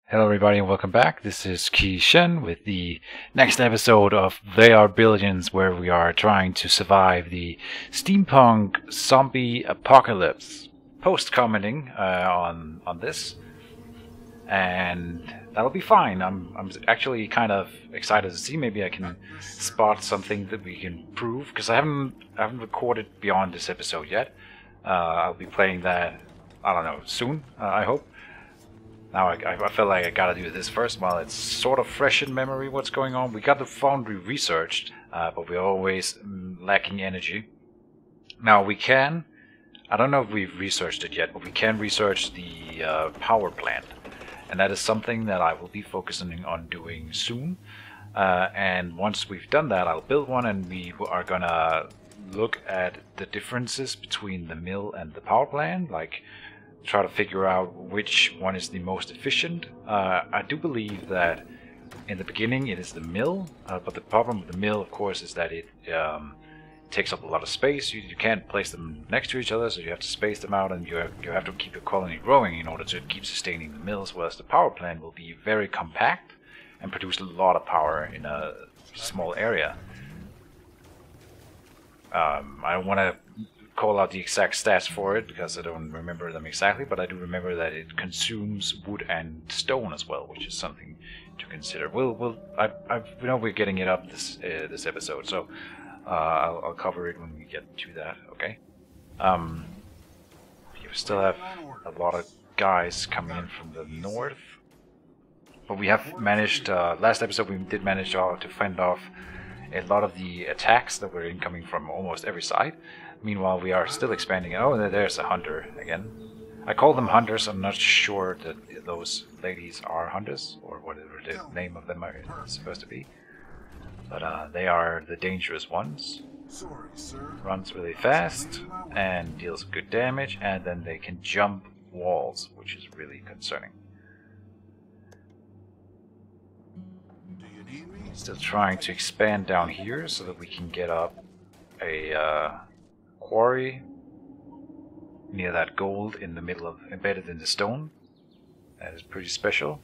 Hello everybody and welcome back. This is Ki Shen with the next episode of They Are Billions, where we are trying to survive the steampunk zombie apocalypse. Post-commenting on this, and that'll be fine. I'm actually kind of excited to see. Maybe I can spot something that we can prove, because I haven't recorded beyond this episode yet. I'll be playing that, I don't know, soon, I hope. Now I feel like I gotta do this first while it's sort of fresh in memory what's going on. We got the foundry researched, but we're always lacking energy. Now we can, I don't know if we've researched it yet, but we can research the power plant. And that is something that I will be focusing on doing soon. And once we've done that, I'll build one, and we are gonna look at the differences between the mill and the power plant, like try to figure out which one is the most efficient. I do believe that in the beginning it is the mill, but the problem with the mill, of course, is that it takes up a lot of space. You can't place them next to each other, so you have to space them out, and you have to keep your colony growing in order to keep sustaining the mills, whereas the power plant will be very compact and produce a lot of power in a small area. I don't want to call out the exact stats for it because I don't remember them exactly, but I do remember that it consumes wood and stone as well, which is something to consider. I know we're getting it up this episode, so I'll cover it when we get to that. Okay. We still have a lot of guys coming in from the north, but we have managed. Last episode we did manage to fend off a lot of the attacks that were incoming from almost every side. Meanwhile, we are still expanding. Oh, there's a hunter again. I call them hunters. I'm not sure that those ladies are hunters, or whatever the name of them is supposed to be. But they are the dangerous ones. Sorry, sir. Runs really fast and deals good damage, and then they can jump walls, which is really concerning. Do you need me? Still trying to expand down here so that we can get up a quarry near that gold in the middle of embedded in the stone. That is pretty special.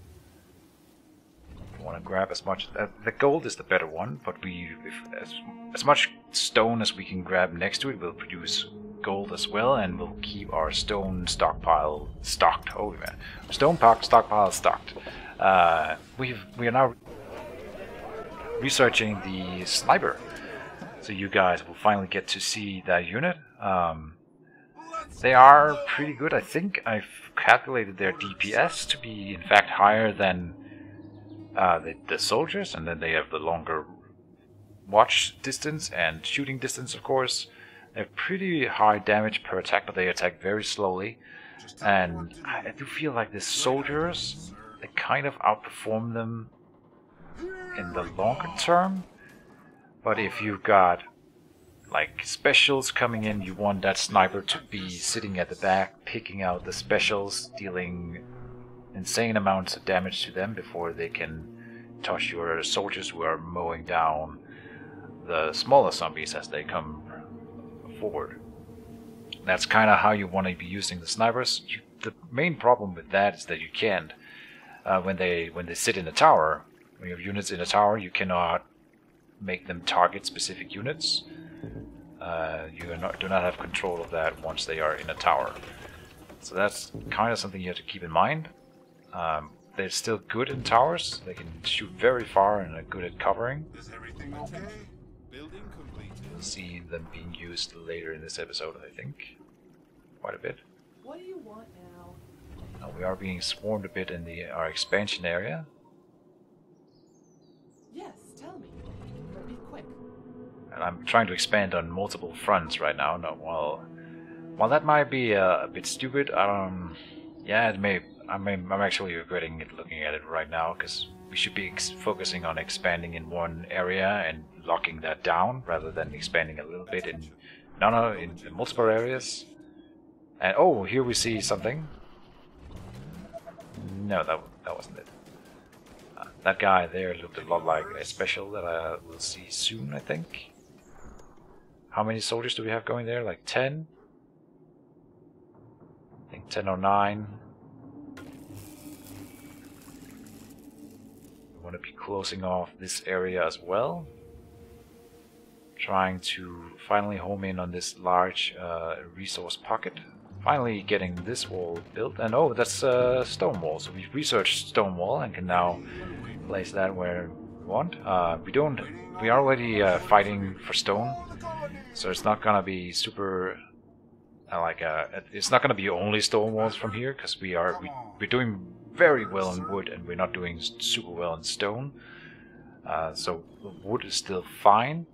We want to grab as much. The gold is the better one, but as much stone as we can grab next to it will produce gold as well, and we'll keep our stone stockpile stocked. Oh man, stone stockpile stocked. We are now researching the sniper. So you guys will finally get to see that unit. They are pretty good. I think I've calculated their DPS to be in fact higher than the soldiers, and then they have the longer watch distance and shooting distance, of course. They have pretty high damage per attack, but they attack very slowly. And I do feel like the soldiers, they kind of outperform them in the longer term. But if you've got like specials coming in, you want that sniper to be sitting at the back, picking out the specials, dealing insane amounts of damage to them before they can touch your soldiers who are mowing down the smaller zombies as they come forward. That's kind of how you want to be using the snipers. The main problem with that is that you can't, when they sit in a tower, when you have units in a tower, you cannot make them target specific units. You do not have control of that once they are in a tower. So that's kind of something you have to keep in mind. They're still good in towers. They can shoot very far and are good at covering. Is everything okay? Building completed. We'll see them being used later in this episode, I think. Quite a bit. What do you want now? We are being swarmed a bit in our expansion area. Yes, tell me. But be quick. And I'm trying to expand on multiple fronts right now. No, while that might be a bit stupid, yeah, it may. I'm actually regretting it looking at it right now, because we should be focusing on expanding in one area and locking that down rather than expanding a little bit in multiple areas. And oh, here we see something. No, that wasn't it. That guy there looked a lot like a special that I will see soon, I think. How many soldiers do we have going there? Like 10? I think 10 or 9. want to be closing off this area as well. Trying to finally home in on this large resource pocket. Finally getting this wall built, and oh, that's a stone wall. So we've researched stone wall and can now place that where we want. We are already fighting for stone, so it's not gonna be super it's not gonna be only stone walls from here, because we're doing very well in wood and we're not doing super well in stone. So wood is still fine.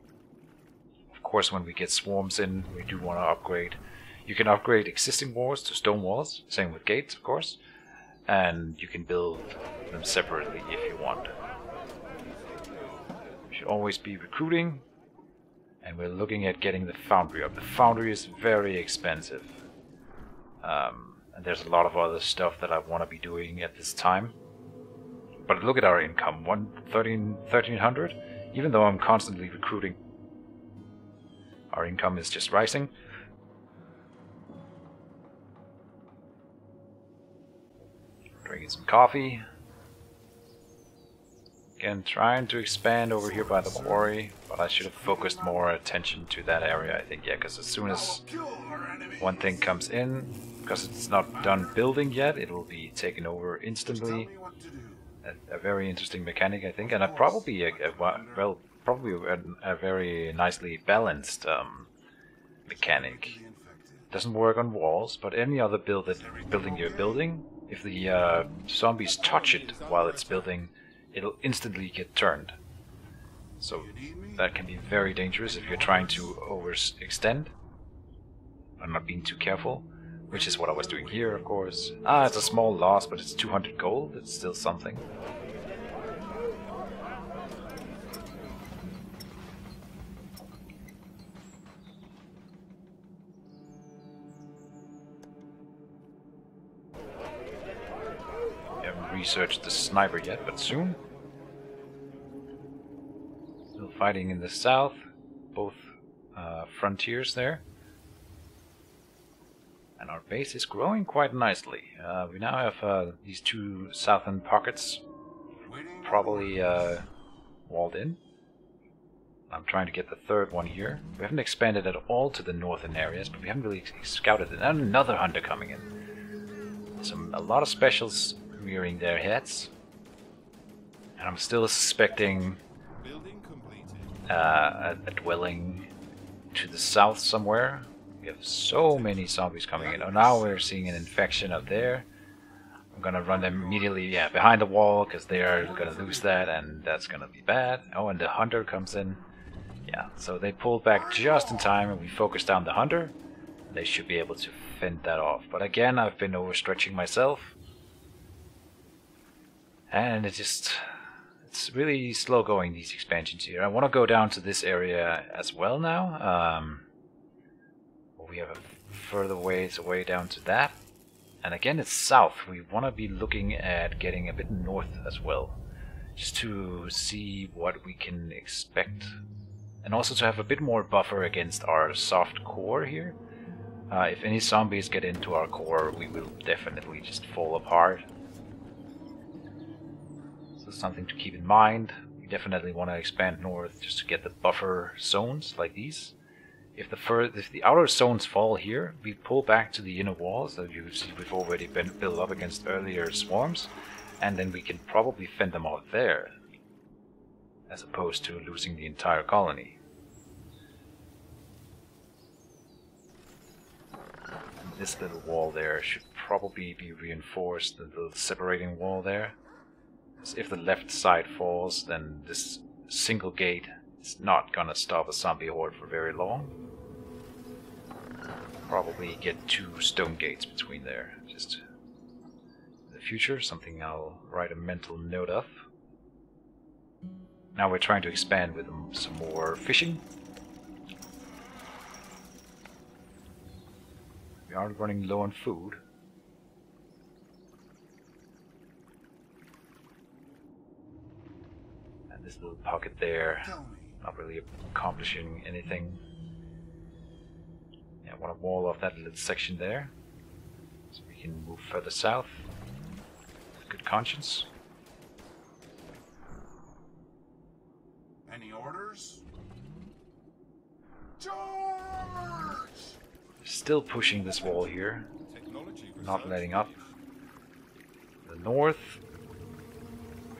Of course, when we get swarms in, we do want to upgrade. You can upgrade existing walls to stone walls, same with gates, of course, and you can build them separately if you want. You should always be recruiting, and we're looking at getting the foundry up. The foundry is very expensive, and there's a lot of other stuff that I want to be doing at this time. But look at our income, 1300, even though I'm constantly recruiting. Our income is just rising. Drinking some coffee. Again, trying to expand over here by the quarry, but I should have focused more attention to that area, I think, yeah, because as soon as one thing comes in, because it's not done building yet, it will be taken over instantly. A very interesting mechanic, I think, and probably a very nicely balanced mechanic. Doesn't work on walls, but any other building you're building, if the zombies touch it while it's building, it'll instantly get turned. So that can be very dangerous if you're trying to overextend and not being too careful, which is what I was doing here, of course. It's a small loss, but it's 200 gold, it's still something. Researched the sniper yet, but soon. Still fighting in the south, both frontiers there. And our base is growing quite nicely. We now have these two southern pockets probably walled in. I'm trying to get the third one here. We haven't expanded at all to the northern areas, but we haven't really scouted it. And another hunter coming in. A lot of specials rearing their heads, and I'm still suspecting a dwelling to the south somewhere. We have so many zombies coming in. Oh, now we're seeing an infection up there. I'm gonna run them immediately, behind the wall, because they are gonna lose that, and that's gonna be bad. Oh, and the hunter comes in. Yeah, so they pulled back just in time, and we focused down the hunter. They should be able to fend that off. But again, I've been overstretching myself. And it's really slow going, these expansions here. I want to go down to this area as well now. We have a further ways away down to that. And again, it's south. We want to be looking at getting a bit north as well, just to see what we can expect. And also to have a bit more buffer against our soft core here. If any zombies get into our core, we will definitely just fall apart. Something to keep in mind. We definitely want to expand north just to get the buffer zones like these. If the outer zones fall here, we pull back to the inner walls that you see we've already been built up against earlier swarms, and then we can probably fend them off there, as opposed to losing the entire colony. And this little wall there should probably be reinforced, the little separating wall there. If the left side falls, then this single gate is not gonna stop a zombie horde for very long. Probably get 2 stone gates between there, just in the future, something I'll write a mental note of. Now we're trying to expand with some more fishing. We are running low on food. This little pocket there, not really accomplishing anything. Yeah, I want to wall off that little section there, so we can move further south with good conscience. still pushing this wall here, not letting up. The north,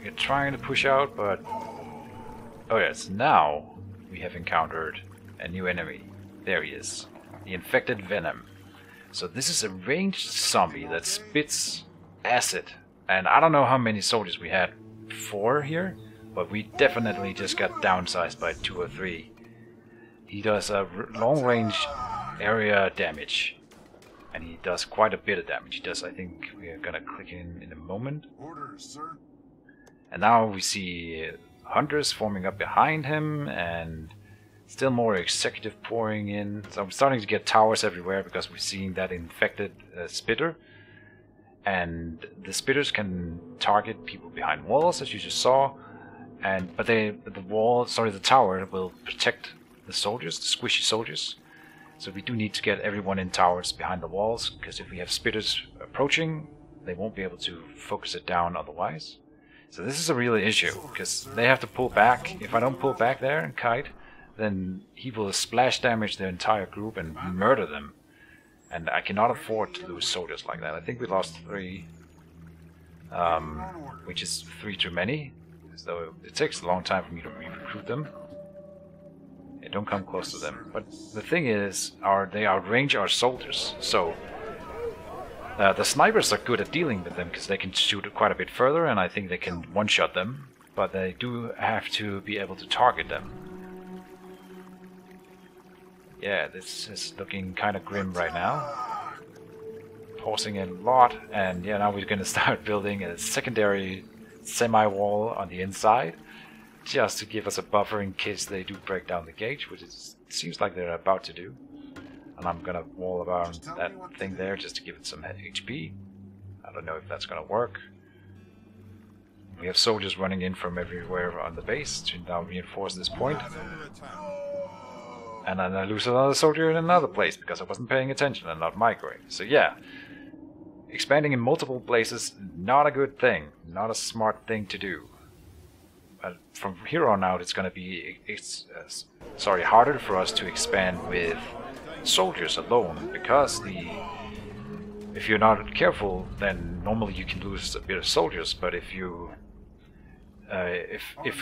we're trying to push out, but oh yes, now we have encountered a new enemy. There he is, the infected venom. So this is a ranged zombie that spits acid, and I don't know how many soldiers we had before here, but we definitely just got downsized by 2 or 3. He does a long range area damage, and he does quite a bit of damage. He does, I think we are gonna click in a moment. Orders, sir. And now we see hunters forming up behind him, and still more executive pouring in. So I'm starting to get towers everywhere because we're seeing that infected spitter. And the spitters can target people behind walls, as you just saw. But the tower will protect the soldiers, the squishy soldiers. So we do need to get everyone in towers behind the walls, because if we have spitters approaching, they won't be able to focus it down otherwise. So this is a real issue, because they have to pull back. If I don't pull back there and kite, then he will splash damage the entire group and murder them. And I cannot afford to lose soldiers like that. I think we lost 3, which is 3 too many. So it takes a long time for me to recruit them. Yeah, don't come close to them. But the thing is, they outrange our soldiers. So the snipers are good at dealing with them because they can shoot quite a bit further, and I think they can one-shot them. But they do have to be able to target them. Yeah, this is looking kind of grim right now. Pausing a lot, and yeah, now we're going to start building a secondary semi-wall on the inside, just to give us a buffer in case they do break down the gate, which it seems like they're about to do. And I'm gonna wall around that thing there just to give it some HP. I don't know if that's gonna work. We have soldiers running in from everywhere on the base to now reinforce this point. And then I lose another soldier in another place because I wasn't paying attention and not microing. So yeah, expanding in multiple places, not a good thing, not a smart thing to do. But from here on out, it's going to be harder for us to expand with soldiers alone, because if you're not careful, then normally you can lose a bit of soldiers. But if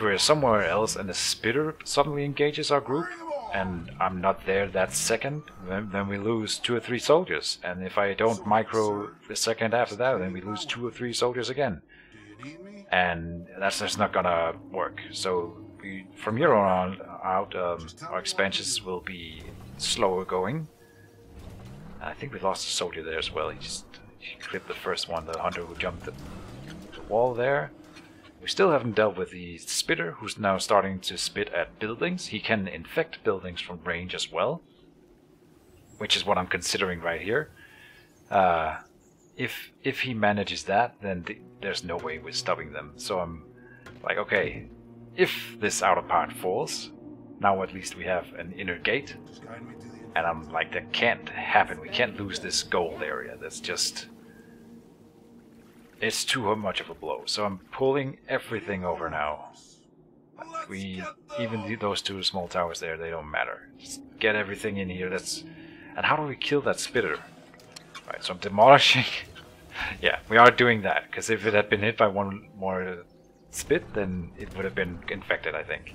we're somewhere else and a spitter suddenly engages our group, and I'm not there that second, then we lose 2 or 3 soldiers. And if I don't micro the second after that, then we lose 2 or 3 soldiers again. And that's just not gonna work. So from here on out, our expansions will be slower going. I think we lost a soldier there as well. He clipped the first one, the hunter who jumped the wall there. We still haven't dealt with the spitter, who's now starting to spit at buildings. He can infect buildings from range as well, which is what I'm considering right here. If he manages that, then there's no way we're stopping them. So I'm like, okay, if this outer part falls, now at least we have an inner gate. And I'm like, that can't happen. We can't lose this gold area. That's just... it's too much of a blow. So I'm pulling everything over now. Even those 2 small towers there, they don't matter. Just get everything in here. And how do we kill that spitter? Right, so I'm demolishing. Yeah, we are doing that, because if it had been hit by one more spit, then it would have been infected, I think.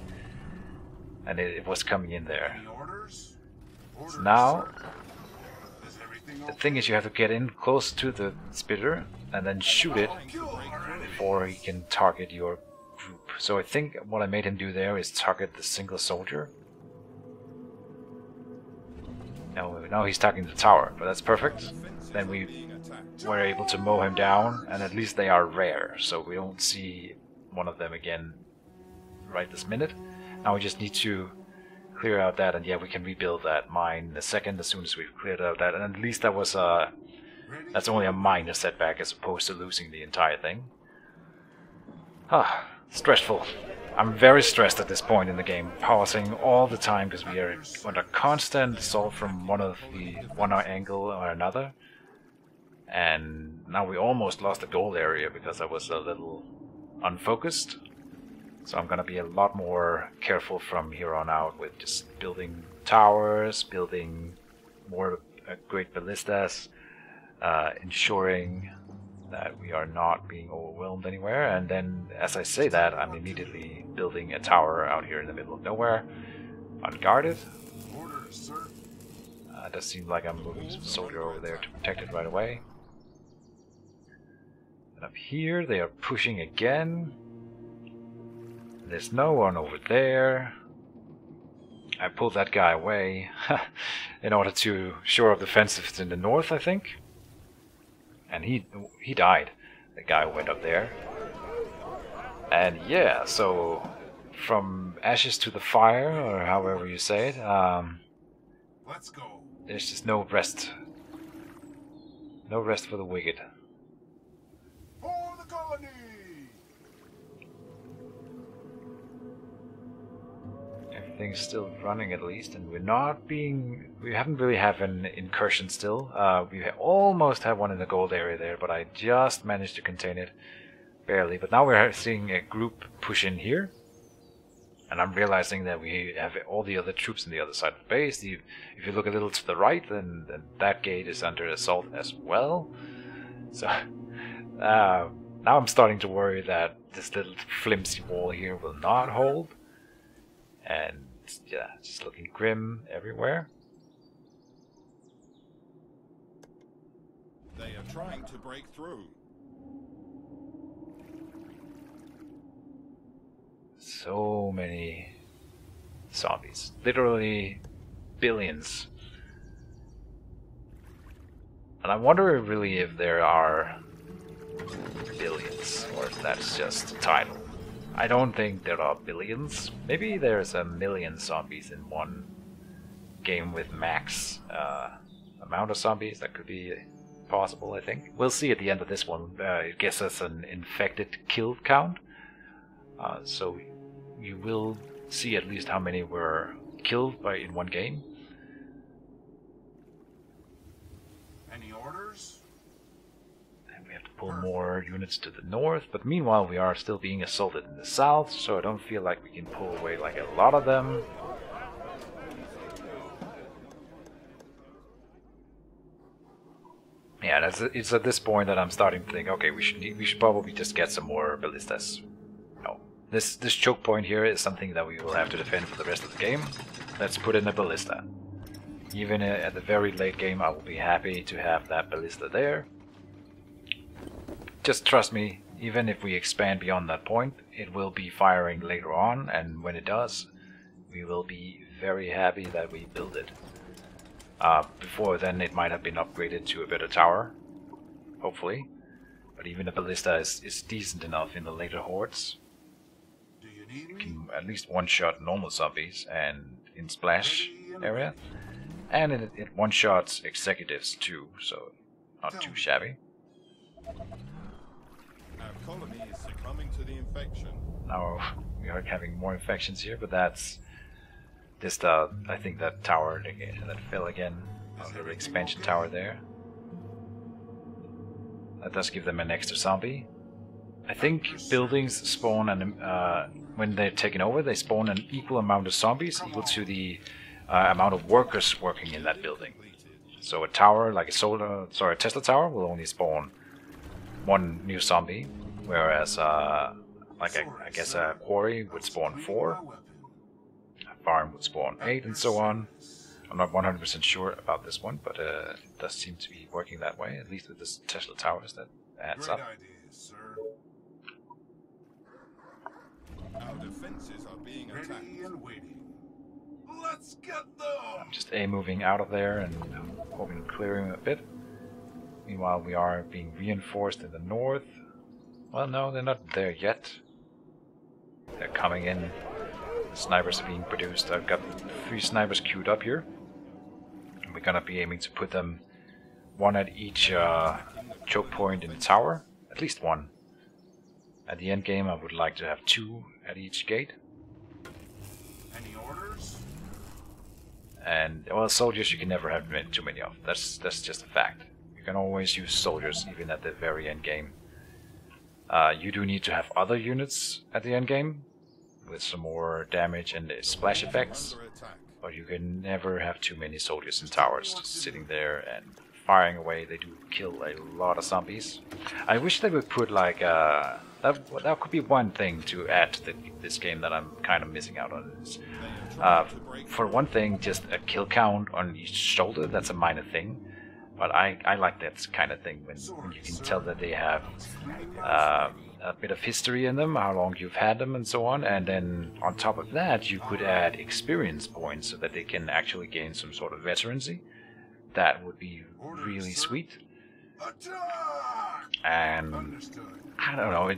And it was coming in there. So now, the thing is, you have to get in close to the spitter and then shoot it before he can target your group. So I think what I made him do there is target the single soldier. Now he's targeting the tower, but that's perfect. Then we were able to mow him down, and at least they are rare, so we don't see one of them again right this minute. Now we just need to clear out that, and yeah, we can rebuild that mine in a second as soon as we've cleared out that, and at least that's only a minor setback as opposed to losing the entire thing. Stressful. I'm very stressed at this point in the game, pausing all the time because we are under constant assault from one angle or another. And now we almost lost the gold area because I was a little unfocused. So I'm gonna be a lot more careful from here on out with just building towers, building more great ballistas, ensuring that we are not being overwhelmed anywhere. And then, as I say that, I'm immediately building a tower out here in the middle of nowhere, unguarded. Orders, sir. It does seem like I'm moving some soldier over there to protect it right away. And up here, they are pushing again. There's no one over there. I pulled that guy away in order to shore up the defenses in the north, I think. And he died, the guy who went up there. And yeah, so from ashes to the fire, or however you say it, Let's go. there's just no rest. No rest for the wicked. For the colony. Everything's still running at least, and we haven't really had an incursion still. We almost had one in the gold area there, but I just managed to contain it. Barely. But now we're seeing a group push in here. And I'm realizing that we have all the other troops on the other side of the base. If you look a little to the right, then that gate is under assault as well. So now I'm starting to worry that this little flimsy wall here will not hold. And yeah, just looking grim everywhere. They are trying to break through. So many zombies. Literally billions. And I wonder really if there are billions, or if that's just a title. I don't think there are billions. Maybe there's a million zombies in one game with max amount of zombies. That could be possible, I think. We'll see at the end of this one. It gives us an infected kill count. So you will see at least how many were killed in one game. Any orders? And we have to pull more units to the north, but meanwhile we are still being assaulted in the south, so I don't feel like we can pull away like a lot of them. Yeah, it's at this point that I'm starting to think, okay, we should probably just get some more ballistas. No. This choke point here is something that we will have to defend for the rest of the game. Let's put in a ballista. Even at the very late game, I will be happy to have that ballista there. Just trust me, even if we expand beyond that point, it will be firing later on, and when it does, we will be very happy that we build it. Before then, it might have been upgraded to a better tower, hopefully. But even a ballista is decent enough in the later hordes. Can at least one-shot normal zombies and in splash area, and it one-shots executives too, so not too shabby. Our colony is succumbing to the infection. Now we are having more infections here, but that's just I think that tower that fell again, the expansion tower there. That does give them an extra zombie. I think buildings spawn, and when they're taken over, they spawn an equal amount of zombies, equal to the amount of workers working in that building. So a tower, like a Tesla tower, will only spawn one new zombie, whereas I guess a quarry would spawn 4, a farm would spawn 8, and so on. I'm not 100% sure about this one, but it does seem to be working that way, at least with this Tesla towers that adds up. Sir. Our defenses are being attacked. Ready and waiting. Let's get them. I'm just moving out of there and hoping to clear him a bit. Meanwhile, we are being reinforced in the north. Well, no, they're not there yet. They're coming in. The snipers are being produced. I've got 3 snipers queued up here. And we're gonna be aiming to put them one at each choke point in the tower. At least one. At the end game, I would like to have 2 at each gate. Any orders? And well, soldiers you can never have too many of. That's just a fact. You can always use soldiers even at the very end game. You do need to have other units at the end game with some more damage and splash effects. but you can never have too many soldiers in towers just sitting there and firing away. They do kill a lot of zombies. I wish they would put like that could be one thing to add to this game that I'm kind of missing out on. Is, for one thing, just a kill count on each shoulder. That's a minor thing, but I like that kind of thing when you can tell that they have a bit of history in them, how long you've had them and so on, and then on top of that you could add experience points so that they can actually gain some sort of veterancy. That would be really sweet. And I don't know,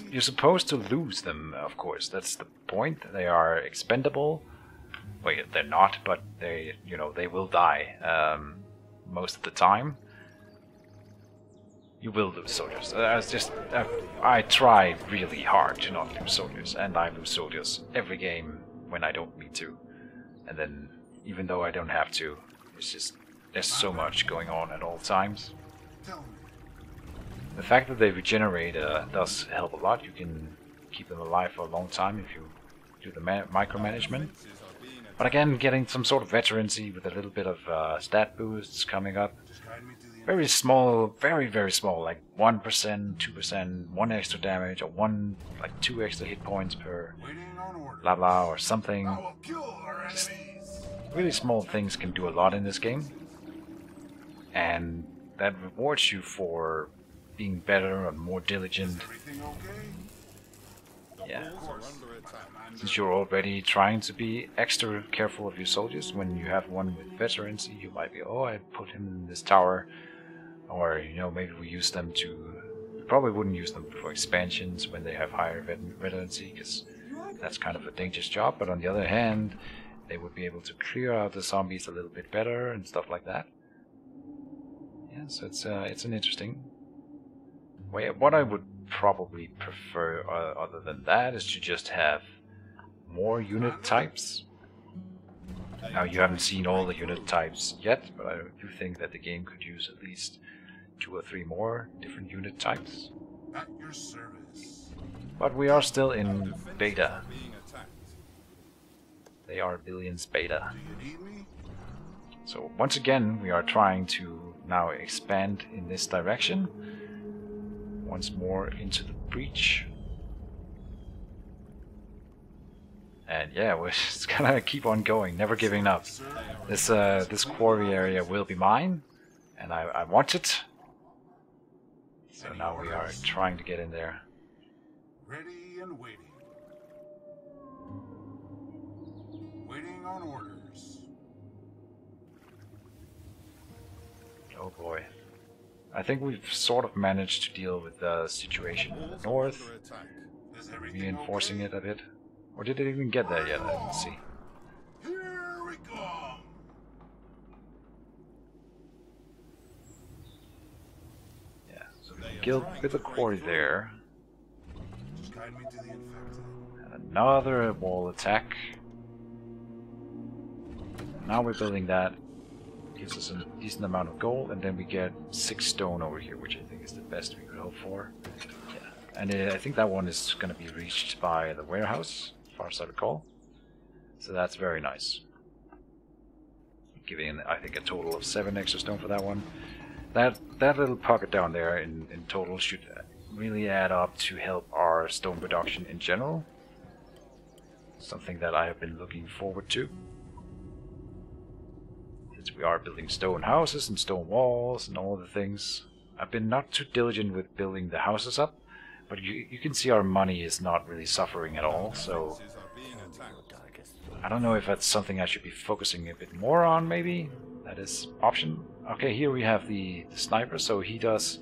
you're supposed to lose them, of course. That's the point. They are expendable. Well, they're not, but they will die most of the time. You will lose soldiers. I try really hard to not lose soldiers, and I lose soldiers every game when I don't need to. And then, even though I don't have to, it's just there's so much going on at all times. The fact that they regenerate does help a lot. You can keep them alive for a long time if you do the micromanagement. But again, getting some sort of veterancy with a little bit of stat boosts coming up. Very small, very, very small, like 1%, 2%, 1 extra damage, or 2 extra hit points per blah blah or something. Just really small things can do a lot in this game. And that rewards you for being better and more diligent. Yeah. Since you're already trying to be extra careful of your soldiers, when you have one with veterancy, you might be, oh, I put him in this tower. Or, maybe we use them to... We probably wouldn't use them for expansions when they have higher veterancy, because that's kind of a dangerous job. But on the other hand, they would be able to clear out the zombies a little bit better and stuff like that. Yeah, so it's an interesting way. What I would probably prefer, other than that, is to just have more unit types. Now, you haven't seen all the unit types yet, but I do think that the game could use at least 2 or 3 more different unit types. At your service. But we are still in beta. They are Billions beta. Do you need me? So once again, we are trying to now expand in this direction. Once more into the breach. And yeah, we're just gonna keep on going, never giving up. This quarry area will be mine, and I want it. So now we are trying to get in there. Ready and waiting. Waiting on orders. Oh boy. I think we've sort of managed to deal with the situation in the north, reinforcing it a bit. Or did it even get there yet? I didn't see. Here we come. Yeah, so we killed with the quarry there. Just guide me to the infected. And another wall attack. Now we're building that. Gives us a decent amount of gold, and then we get 6 stone over here, which I think is the best we could hope for. Yeah. And I think that one is going to be reached by the warehouse, as far as I recall. So that's very nice. Giving, I think, a total of 7 extra stone for that one. That little pocket down there in total should really add up to help our stone production in general. Something that I have been looking forward to. Since we are building stone houses and stone walls and all the things. I've been not too diligent with building the houses up, but you can see our money is not really suffering at all, so I don't know if that's something I should be focusing a bit more on, maybe. That is option. Okay, here we have the sniper, so he does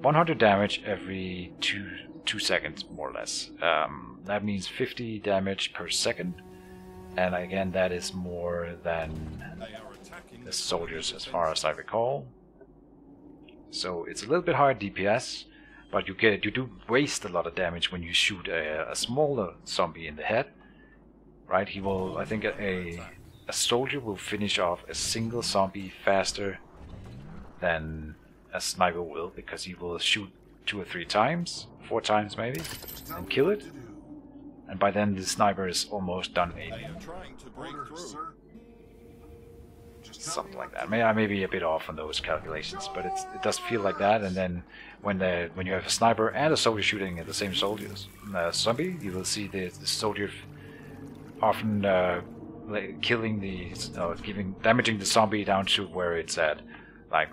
100 damage every 2 seconds, more or less. That means 50 damage per second. And again, that is more than the soldiers as far as I recall. So it's a little bit higher DPS, but you do waste a lot of damage when you shoot a smaller zombie in the head. Right? He will, I think a soldier will finish off a single zombie faster than a sniper will, because he will shoot 2 or 3 times, 4 times maybe, and kill it. And by then the sniper is almost done They aiming. are trying to break through. Something like that. I may be a bit off on those calculations, but it does feel like that. And then when you have a sniper and a soldier shooting at the same zombie, you will see the soldier often killing damaging the zombie down to where it's at, like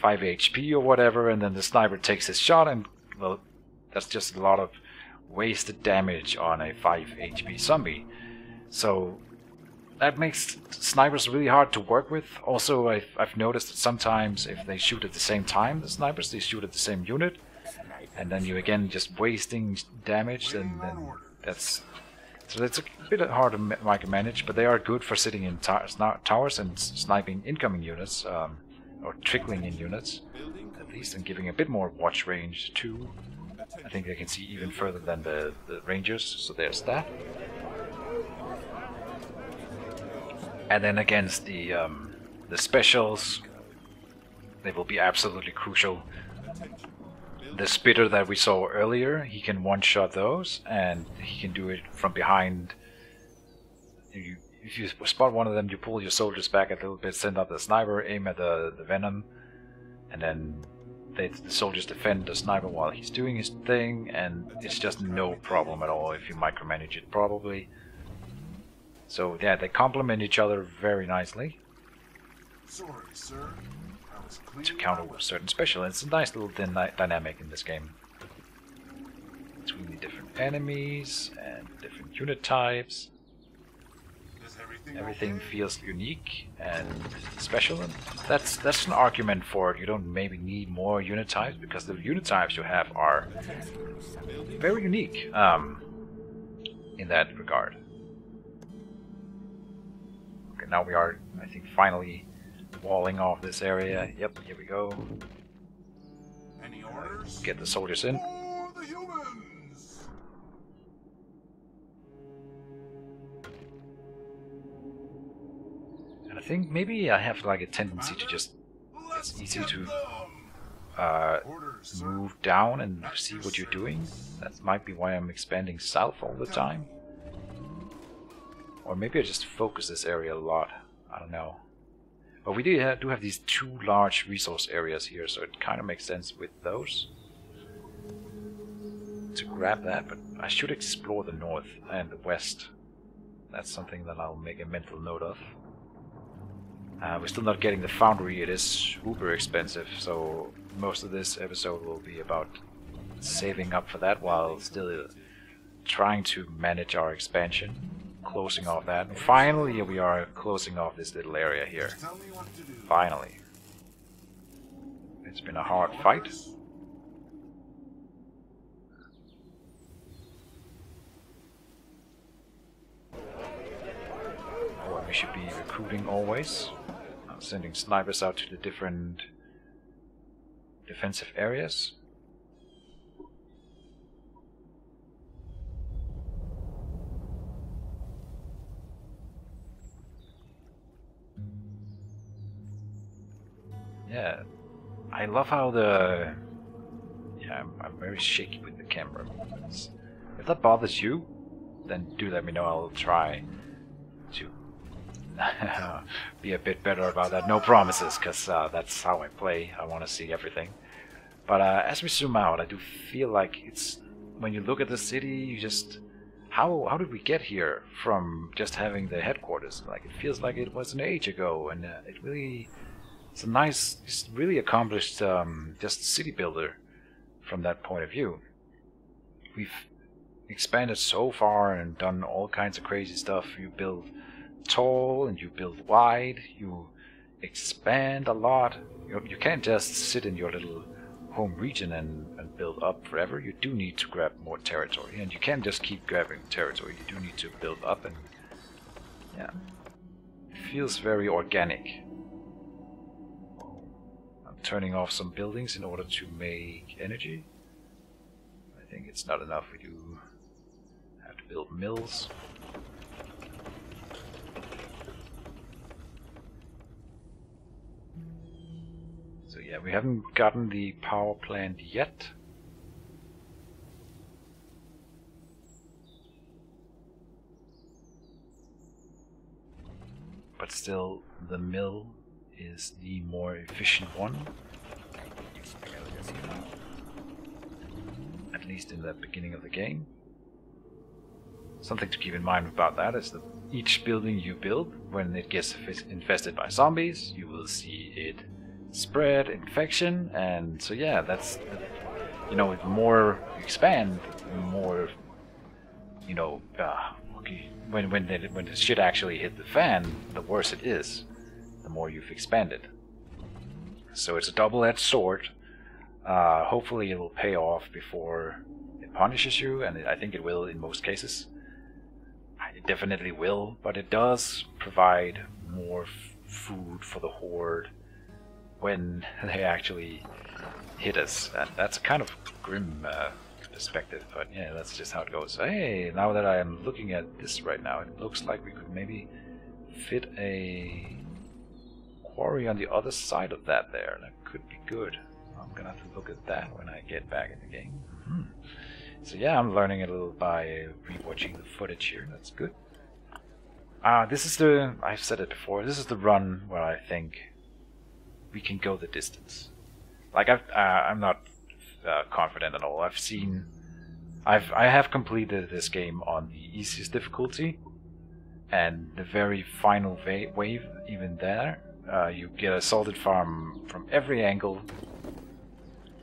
5 HP or whatever, and then the sniper takes his shot, and well, that's just a lot of wasted damage on a 5 HP zombie. So that makes snipers really hard to work with. Also, I've noticed that sometimes if they shoot at the same time, the snipers, they shoot at the same unit, and then you again just wasting damage, and then that's a bit hard to micromanage, but they are good for sitting in towers and sniping incoming units, or trickling in units, at least, and giving a bit more watch range too. I think they can see even further than the rangers, so there's that. And then against the specials, they will be absolutely crucial. The spitter that we saw earlier, he can one-shot those, and he can do it from behind. If you spot one of them, you pull your soldiers back a little bit, send out the sniper, aim at the venom, and then the soldiers defend the sniper while he's doing his thing, and it's just no problem at all if you micromanage it properly. So yeah, they complement each other very nicely. Sorry, sir. To counter certain special. It's a nice little dynamic in this game between the different enemies and different unit types. Everything feels unique and special, and that's an argument for it. You don't maybe need more unit types, because the unit types you have are very unique in that regard. Okay, now we are, I think, finally walling off this area. Yep, here we go. Any orders? Get the soldiers in. For the humans! And I think maybe I have like a tendency to just, it's easy to move down and see what you're doing. That might be why I'm expanding south all the time. Or maybe I just focus this area a lot. I don't know. But we do have these two large resource areas here, so it kind of makes sense with those to grab that. But I should explore the north and the west. That's something that I'll make a mental note of. We're still not getting the foundry. It is uber expensive, so most of this episode will be about saving up for that while still trying to manage our expansion. Closing off that. And finally, we are closing off this little area here. Finally. It's been a hard fight. Oh, we should be recruiting always. I'm sending snipers out to the different defensive areas. Yeah, I love how I'm very shaky with the camera. If that bothers you, then do let me know. I'll try to be a bit better about that. No promises, because that's how I play. I want to see everything. But as we zoom out, I do feel like it's, when you look at the city, you just, how did we get here from just having the headquarters? Like, it feels like it was an age ago, and it really... It's a nice, it's really accomplished just city builder from that point of view. We've expanded so far and done all kinds of crazy stuff. You build tall and you build wide, you expand a lot. You can't just sit in your little home region and build up forever. You do need to grab more territory, and you can't just keep grabbing territory. You do need to build up, and yeah, it feels very organic. Turning off some buildings in order to make energy. I think it's not enough. We do have to build mills. So yeah, we haven't gotten the power plant yet. but still the mill is the more efficient one. At least in the beginning of the game. Something to keep in mind about that is that each building you build, when it gets infested by zombies, you will see it spread infection, and so yeah, that's, you know, the more you expand, the more, you know, okay, when the shit actually hit the fan, the worse it is, the more you've expanded. So it's a double-edged sword. Hopefully it will pay off before it punishes you, and I think it will in most cases. It definitely will, but it does provide more food for the horde when they actually hit us. And that's a kind of grim perspective, but yeah, that's just how it goes. Hey, now that I am looking at this right now, it looks like we could maybe fit a quarry on the other side of that there. That could be good. I'm gonna have to look at that when I get back in the game. So yeah, I'm learning a little by rewatching the footage here. That's good. This is the, I've said it before, this is the run where I think we can go the distance. Like I'm not confident at all. I have completed this game on the easiest difficulty, and the very final wave, even there, you get assaulted from every angle.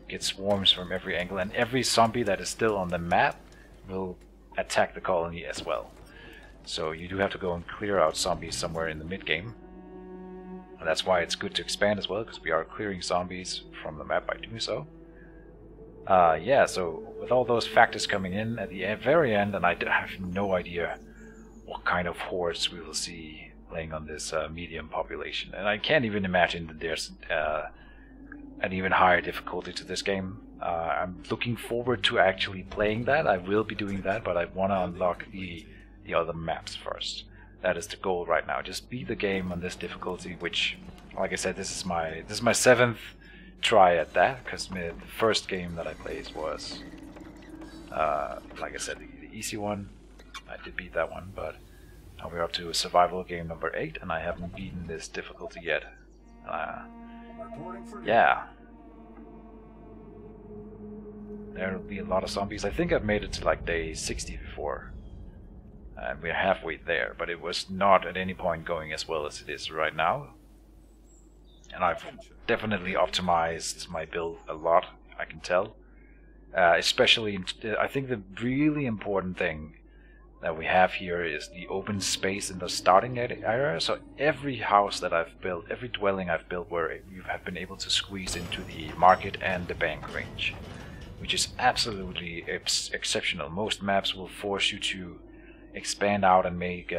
Get swarms from every angle, and every zombie that is still on the map will attack the colony as well. So you do have to go and clear out zombies somewhere in the mid-game. And that's why it's good to expand as well, because we are clearing zombies from the map by doing so. Yeah, so with all those factors coming in at the very end, and I have no idea what kind of hordes we will see playing on this medium population. And I can't even imagine that there's an even higher difficulty to this game. I'm looking forward to actually playing that. I will be doing that, but I want to unlock the other maps first. That is the goal right now. Just beat the game on this difficulty, which, like I said, this is my 7th try at that, because the first game that I played was, like I said, the easy one. I did beat that one, but now we're up to survival game number 8, and I haven't beaten this difficulty yet. Yeah. There'll be a lot of zombies. I think I've made it to like day 60 before. And we're halfway there, but it was not at any point going as well as it is right now. And I've definitely optimized my build a lot, I can tell. Especially, I think the really important thing that we have here is the open space in the starting area. So every house that I've built, every dwelling I've built where you have been able to squeeze into the market and the bank range, which is absolutely exceptional. Most maps will force you to expand out and make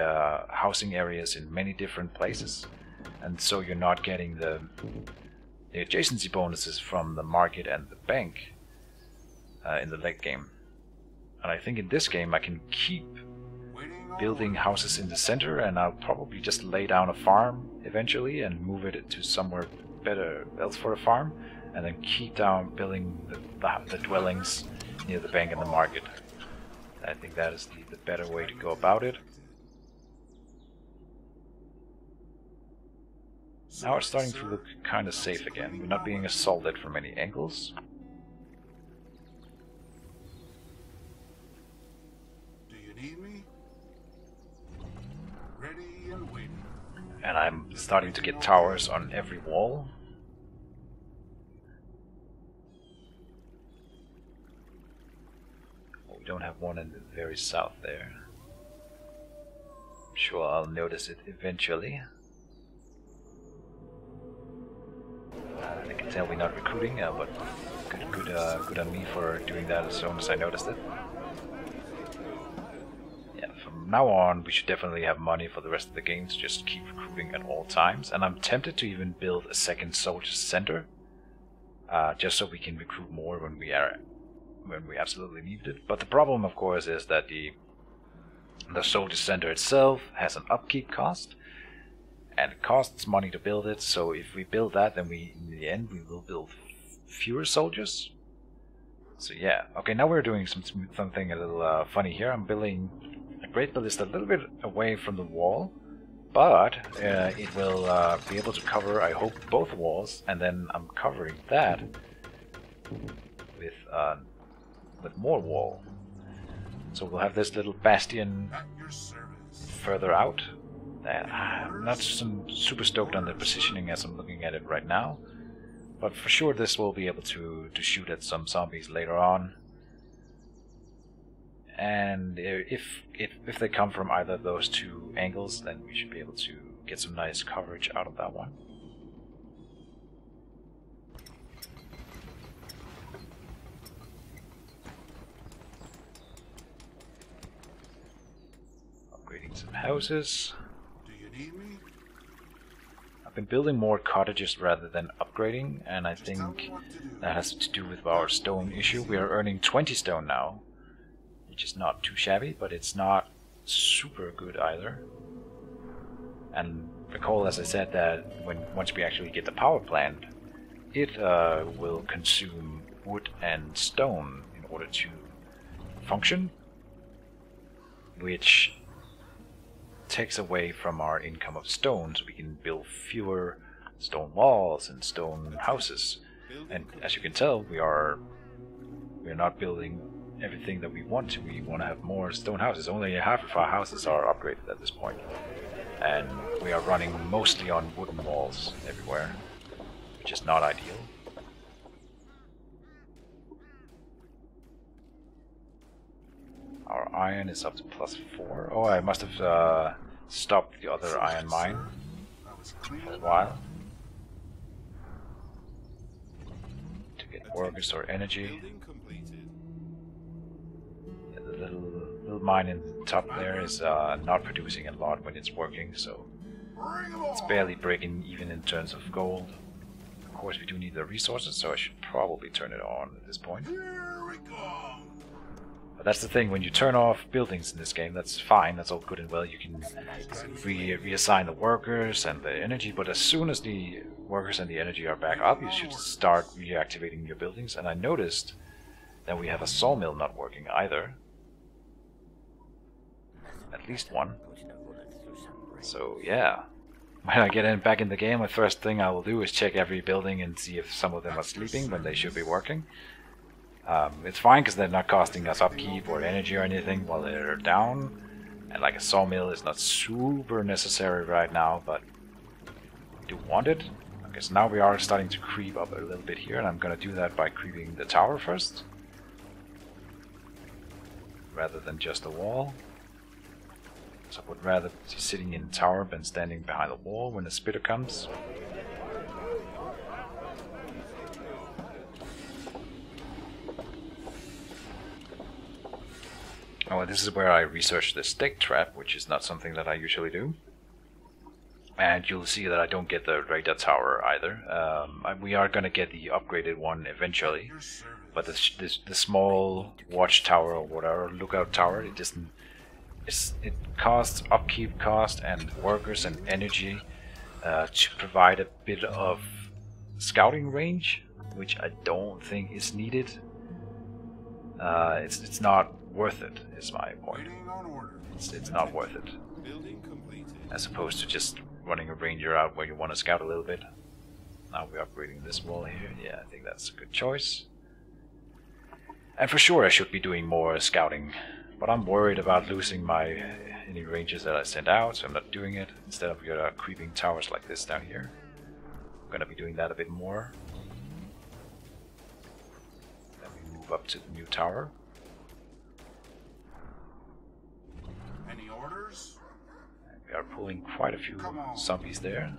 housing areas in many different places, and so you're not getting the adjacency bonuses from the market and the bank in the late game. And I think in this game I can keep building houses in the center, and I'll probably just lay down a farm eventually and move it to somewhere better else for a farm, and then keep down building the dwellings near the bank and the market. I think that is the better way to go about it. Now it's starting to look kind of safe again. We're not being assaulted from any angles. Do you need me? Ready and waiting. And I'm starting to get towers on every wall. We don't have one in the very south there. I'm sure I'll notice it eventually. I can tell we're not recruiting, but good on me for doing that as soon as I noticed it. Yeah, from now on we should definitely have money for the rest of the game to just keep recruiting at all times. And I'm tempted to even build a second soldier center, just so we can recruit more when we absolutely need it. But the problem, of course, is that the soldier center itself has an upkeep cost, and it costs money to build it. So if we build that, then in the end we will build fewer soldiers. So yeah, okay, now we're doing something a little funny here. I'm building a great ballista a little bit away from the wall, but it will be able to cover, I hope, both walls, and then I'm covering that with more wall. So we'll have this little bastion At your service. further out. I'm not super stoked on the positioning as I'm looking at it right now, but for sure this will be able to shoot at some zombies later on. And if they come from either of those two angles, then we should be able to get some nice coverage out of that one. Upgrading some houses. Do you need me? I've been building more cottages rather than upgrading, and I think that has to do with our stone issue. We are earning 20 stone now, which is not too shabby, but it's not super good either. And recall, as I said, that once we actually get the power plant, it will consume wood and stone in order to function, which takes away from our income of stone, so we can build fewer stone walls and stone houses. And as you can tell, we are not building everything that we want to. We want to have more stone houses. Only half of our houses are upgraded at this point, and we are running mostly on wooden walls everywhere, which is not ideal. Our iron is up to +4. Oh, I must have stopped the other iron mine for a while to get workers or energy. Building completed. Yeah, the little mine in the top there is not producing a lot when it's working, so Bring 'em it's on. barely breaking even in terms of gold. Of course, we do need the resources, so I should probably turn it on at this point. Here we come. But that's the thing, when you turn off buildings in this game, that's fine, that's all good and well. You can reassign the workers and the energy, but as soon as the workers and the energy are back up, you should start reactivating your buildings. And I noticed that we have a sawmill not working either. At least one. So yeah, when I get back in the game, the first thing I will do is check every building and see if some of them are sleeping when they should be working. It's fine because they're not costing us upkeep or energy or anything while they're down, and like a sawmill is not super necessary right now, but we do want it. Okay, so now we are starting to creep up a little bit here, and I'm gonna do that by creeping the tower first rather than just the wall. So I would rather be sitting in the tower than standing behind the wall when the spitter comes. Oh, and this is where I researched the stake trap, which is not something that I usually do. And you'll see that I don't get the radar tower either. We are going to get the upgraded one eventually, but the small watchtower or whatever, lookout tower, it costs upkeep cost and workers and energy to provide a bit of scouting range, which I don't think is needed. It's not worth it, is my point. Waiting on order. It's not worth it, Building completed. as opposed to just running a ranger out where you want to scout a little bit. Now we're upgrading this wall here. Yeah, I think that's a good choice. And for sure I should be doing more scouting, but I'm worried about losing any rangers that I sent out, so I'm not doing it. Instead of creeping towers like this down here, I'm gonna be doing that a bit more. Then we move up to the new tower. Any orders? And we are pulling quite a few zombies there.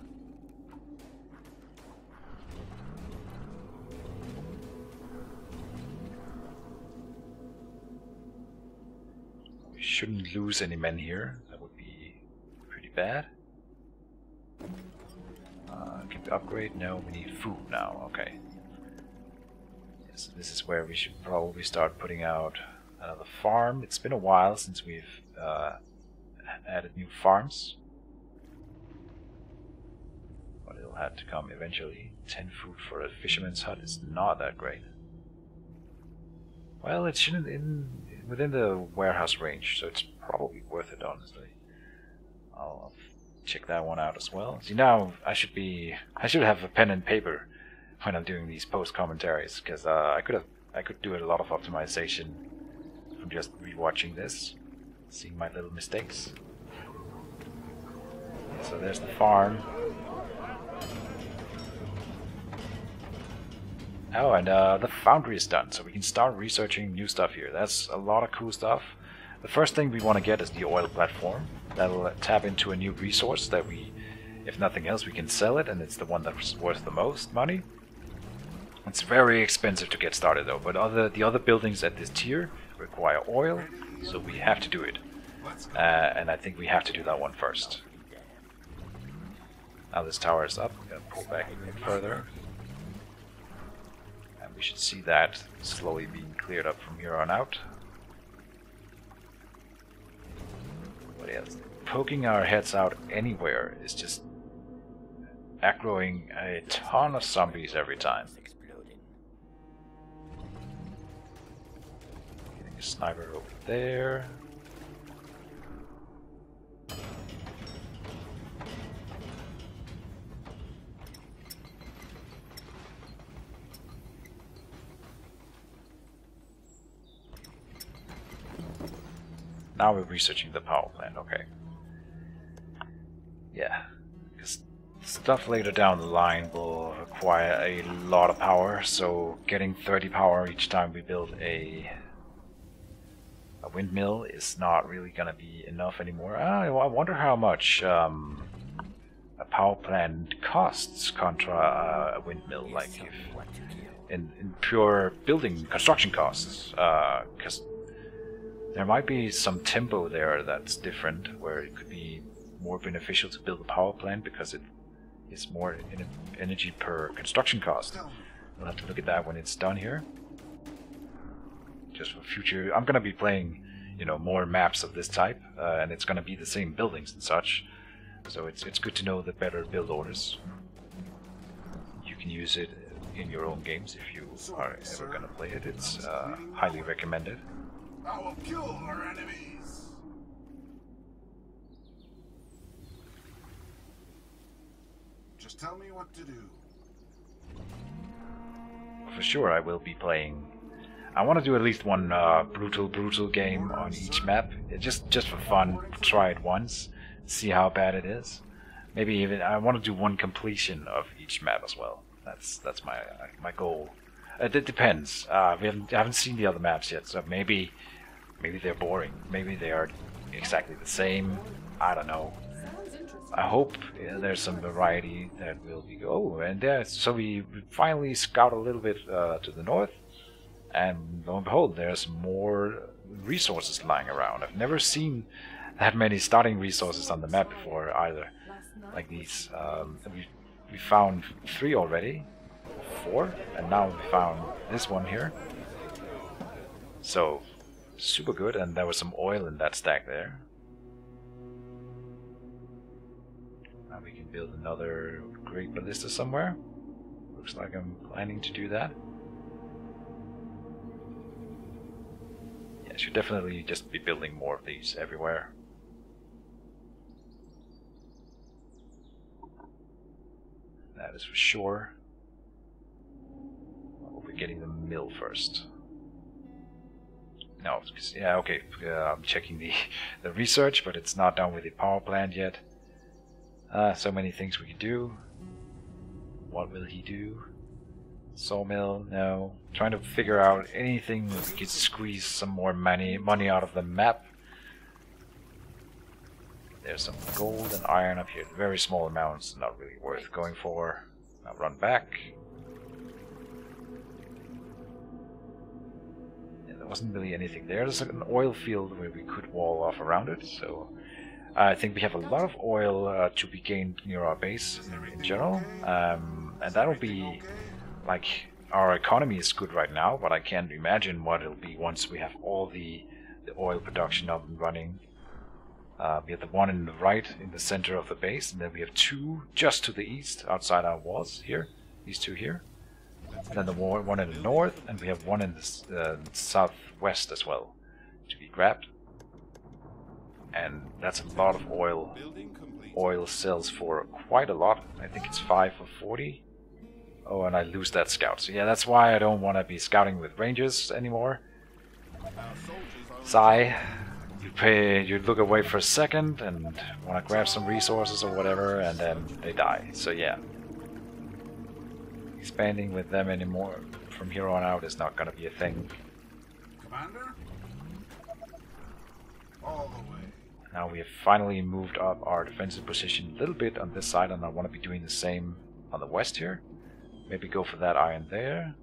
We shouldn't lose any men here. That would be pretty bad. Can we upgrade? No, we need food now. Okay. Yes, this is where we should probably start putting out another farm. It's been a while since we've added new farms, but it'll have to come eventually. 10 food for a fisherman's hut is not that great. Well, it's within the warehouse range, so it's probably worth it, honestly. I'll check that one out as well. See, now I should have a pen and paper when I'm doing these post commentaries, because I could do a lot of optimization from just rewatching this, seeing my little mistakes. So there's the farm. Oh, and the foundry is done, so we can start researching new stuff here. That's a lot of cool stuff. The first thing we want to get is the oil platform. That'll tap into a new resource that we, if nothing else, we can sell it, and it's the one that's worth the most money. It's very expensive to get started though, but the other buildings at this tier require oil, so we have to do it. And I think we have to do that one first. Now this tower is up, I'm gonna pull back a bit further. We should see that slowly being cleared up from here on out. But yeah, poking our heads out anywhere is just aggroing a ton of zombies every time. Getting a sniper over there. Now we're researching the power plant, okay. Yeah, because stuff later down the line will require a lot of power, so getting 30 power each time we build a windmill is not really going to be enough anymore. I wonder how much a power plant costs contra a windmill, like if in pure building construction costs, because there might be some tempo there that's different, where it could be more beneficial to build a power plant because it is more energy per construction cost. We'll have to look at that when it's done here. Just for future, I'm gonna be playing, you know, more maps of this type, and it's gonna be the same buildings and such. So it's good to know the better build orders. You can use it in your own games if you are ever gonna play it. It's highly recommended. I will kill our enemies. Just tell me what to do. For sure, I will be playing. I want to do at least one brutal game on each map, just for fun. Try it once, see how bad it is. Maybe even I want to do one completion of each map as well. That's my goal. It depends. I haven't seen the other maps yet, so maybe they're boring. Maybe they are exactly the same. I don't know. I hope there's some variety that will be. Oh, and there. So we finally scout a little bit to the north, and lo and behold, there's more resources lying around. I've never seen that many starting resources on the map before either. Like these. We found 3 already, 4, and now we found this one here. So super good, and there was some oil in that stack there. Now we can build another great ballista somewhere. Looks like I'm planning to do that. Yeah, I should definitely just be building more of these everywhere. That is for sure. Well, we're getting the mill first. No, yeah, okay. I'm checking the research, but it's not done with the power plant yet. So many things we can do. What will he do? Sawmill? No. Trying to figure out anything that we could squeeze some more money out of the map. There's some gold and iron up here. Very small amounts, not really worth going for. I'll run back. There wasn't really anything there. There's an oil field where we could wall off around it, so I think we have a lot of oil to be gained near our base in general, and that'll be like, our economy is good right now, but I can't imagine what it'll be once we have all the oil production up and running. We have the one in the right in the center of the base, and then we have 2 just to the east outside our walls here, these 2 here. And then the one in the north, and we have one in the southwest as well to be grabbed. and that's a lot of oil. Building complete. Oil sells for quite a lot. I think it's 5 for 40. Oh, and I lose that scout. So yeah, that's why I don't want to be scouting with rangers anymore. Our soldiers are Sigh. You look away for a second and want to grab some resources or whatever, and then they die. So yeah, expanding with them anymore from here on out is not going to be a thing. Commander? All the way. Now we have finally moved up our defensive position a little bit on this side, and I want to be doing the same on the west here. Maybe go for that iron there.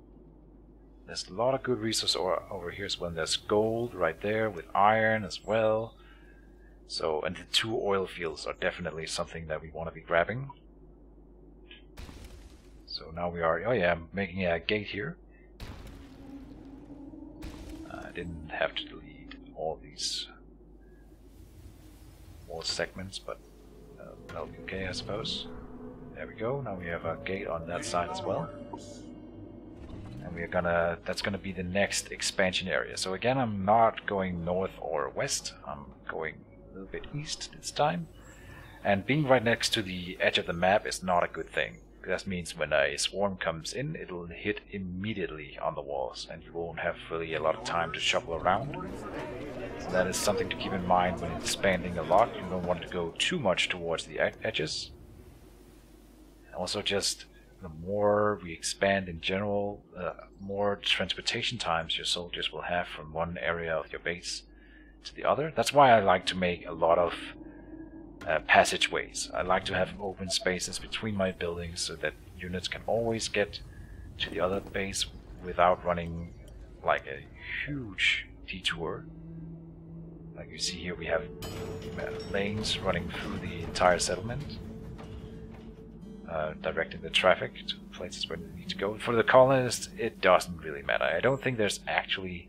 There's a lot of good resources over here as well. There's gold right there with iron as well. So, and the 2 oil fields are definitely something that we want to be grabbing. So now we are, oh yeah, I'm making a gate here. I didn't have to delete all these wall segments, but that'll be okay, I suppose. There we go. Now we have a gate on that side as well. And we're gonna, that's gonna be the next expansion area. So again, I'm not going north or west. I'm going a little bit east this time. And being right next to the edge of the map is not a good thing. That means when a swarm comes in, it'll hit immediately on the walls, and you won't have really a lot of time to shuffle around. So that is something to keep in mind when expanding a lot. You don't want to go too much towards the edges. Also, just the more we expand in general, more transportation times your soldiers will have from one area of your base to the other. That's why I like to make a lot of passageways. I like to have open spaces between my buildings so that units can always get to the other base without running like a huge detour. Like you see here, we have lanes running through the entire settlement. Directing the traffic to places where they need to go. For the colonists, it doesn't really matter. I don't think there's actually,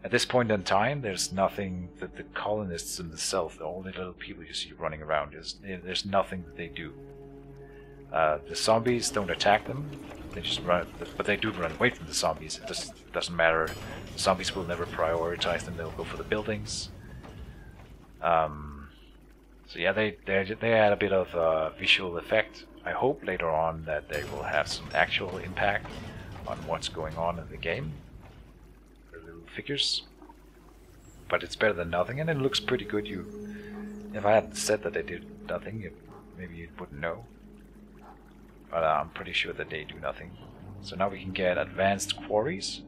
at this point in time, there's nothing that the colonists in the south, all the little people you see running around, there's nothing that they do. The zombies don't attack them, they just run, but they do run away from the zombies. It just doesn't matter. The zombies will never prioritize them, they'll go for the buildings. So yeah, they add a bit of visual effect. I hope later on that they will have some actual impact on what's going on in the game. The little figures. But it's better than nothing, and it looks pretty good. If I hadn't said that they did nothing, maybe you wouldn't know. But I'm pretty sure that they do nothing. So now we can get advanced quarries.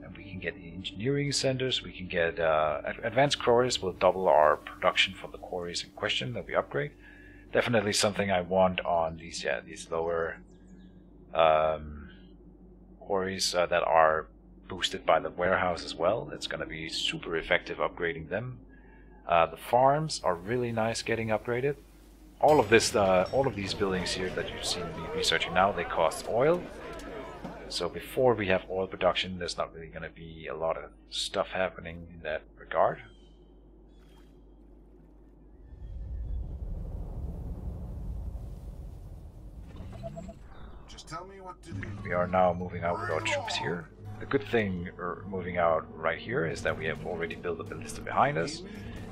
And we can get the engineering centers. We can get advanced quarries will double our production from the quarries in question that we upgrade. Definitely something I want on these lower quarries that are boosted by the warehouse as well. It's going to be super effective upgrading them. The farms are really nice getting upgraded. All of these buildings here that you've seen me researching now, they cost oil. So before we have oil production, there's not really going to be a lot of stuff happening in that regard. Just tell me what to do. We are now moving out with our troops here. The good thing moving out right here is that we have already built a ballista behind us.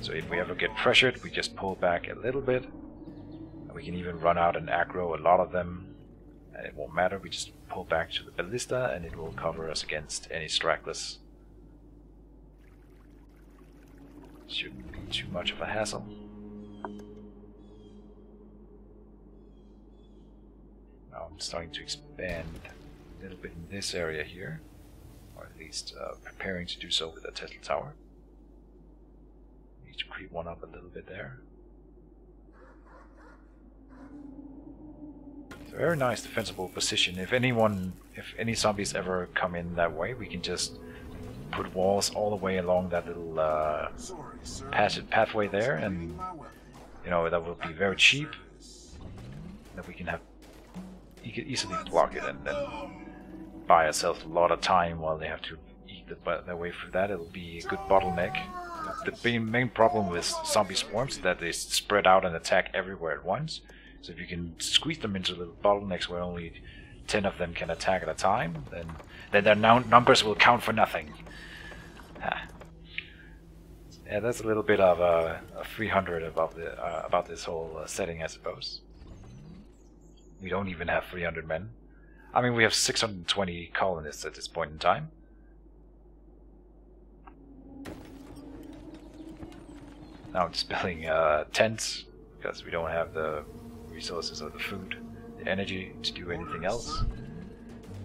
So if we ever get pressured, we just pull back a little bit. And we can even run out and aggro a lot of them. And it won't matter, we just pull back to the ballista and it will cover us against any stragglers. Shouldn't be too much of a hassle. Now I'm starting to expand a little bit in this area here, or at least preparing to do so with the Tesla Tower. Need to creep one up a little bit there. It's a very nice defensible position. If any zombies ever come in that way, we can just put walls all the way along that little pathway there, and that will be very cheap. That we can have, you can easily block it and then buy ourselves a lot of time while they have to eat their way through that. It'll be a good bottleneck. The main problem with zombie swarms is that they spread out and attack everywhere at once. So if you can squeeze them into little bottlenecks where only 10 of them can attack at a time, then their numbers will count for nothing. Yeah, that's a little bit of a 300 above the about this whole setting, I suppose. We don't even have 300 men. I mean, we have 620 colonists at this point in time. Now it's building tents because we don't have the resources or the food, the energy to do anything else.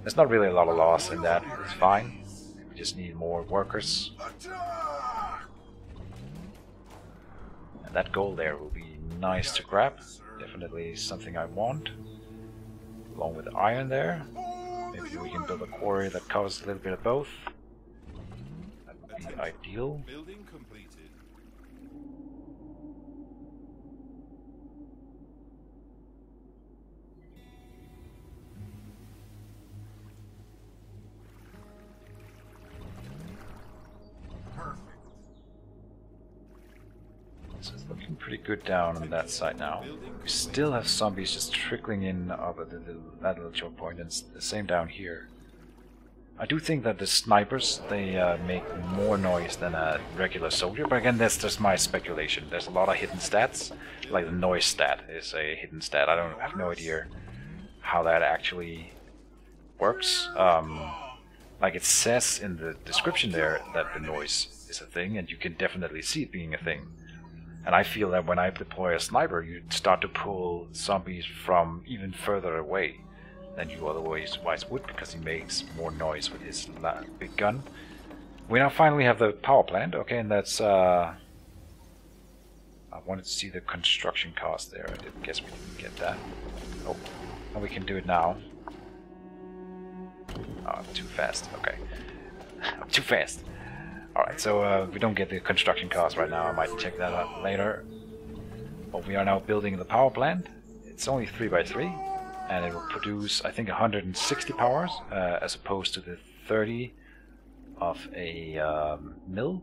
There's not really a lot of loss in that. It's fine. We just need more workers. And that gold there will be nice to grab. Definitely something I want. Along with the iron there. Maybe we can build a quarry that covers a little bit of both. That would be ideal. Building completed. So it's looking pretty good down on that side now. We still have zombies just trickling in over that little choke point, and the same down here. I do think that the snipers, they make more noise than a regular soldier, but again, that's just my speculation. There's a lot of hidden stats, like the noise stat is a hidden stat. I have no idea how that actually works. Like it says in the description there that the noise is a thing, and you can definitely see it being a thing. And I feel that when I deploy a sniper, you start to pull zombies from even further away than you otherwise would, because he makes more noise with his big gun. We now finally have the power plant, okay, and that's... I wanted to see the construction cost there. I didn't guess we didn't get that. Oh, and we can do it now. Oh, I'm too fast, okay. I'm too fast. Alright, so we don't get the construction cost right now. I might check that out later. But we are now building the power plant. It's only 3x3, and it will produce, I think, 160 powers, as opposed to the 30 of a mill.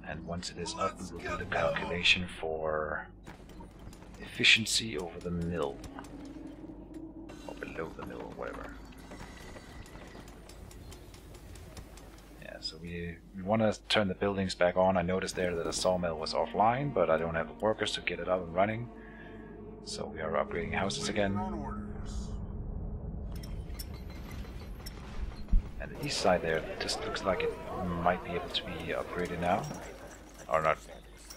And once it is up, we will do the calculation for efficiency over the mill, or below the mill, or whatever. Yeah, so we want to turn the buildings back on. I noticed there that the sawmill was offline, but I don't have the workers to get it up and running. So we are upgrading houses again. And the east side there just looks like it might be able to be upgraded now. Or not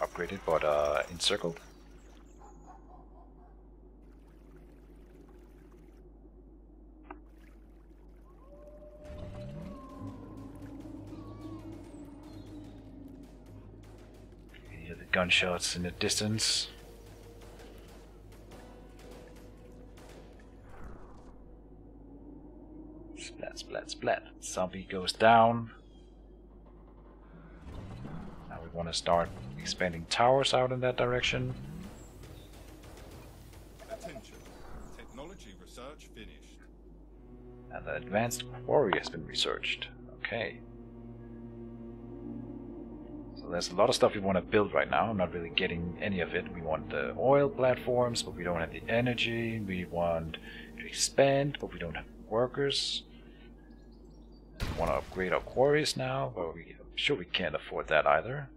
upgraded, but encircled. You hear the gunshots in the distance. Splat, splat, splat. Zombie goes down. Now we want to start expanding towers out in that direction. Attention. Technology research finished. And the advanced quarry has been researched. Okay. So there's a lot of stuff we want to build right now. I'm not really getting any of it. We want the oil platforms, but we don't have the energy. We want to expand, but we don't have workers. We want to upgrade our quarries now, but I'm sure we can't afford that either.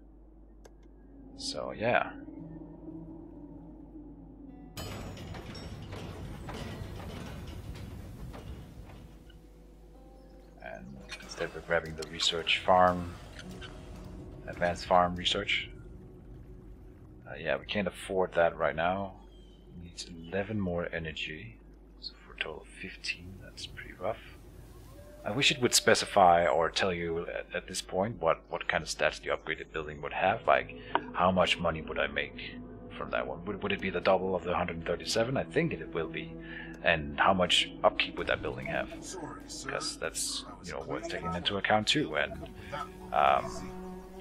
So yeah. And instead we're grabbing the research farm, advanced farm research. Yeah, we can't afford that right now. It needs 11 more energy, so for a total of 15. That's pretty rough. I wish it would specify or tell you at this point what kind of stats the upgraded building would have. Like, how much money would I make from that one? Would it be the double of the 137? I think it will be. And how much upkeep would that building have? Because that's, you know, worth taking into account too. And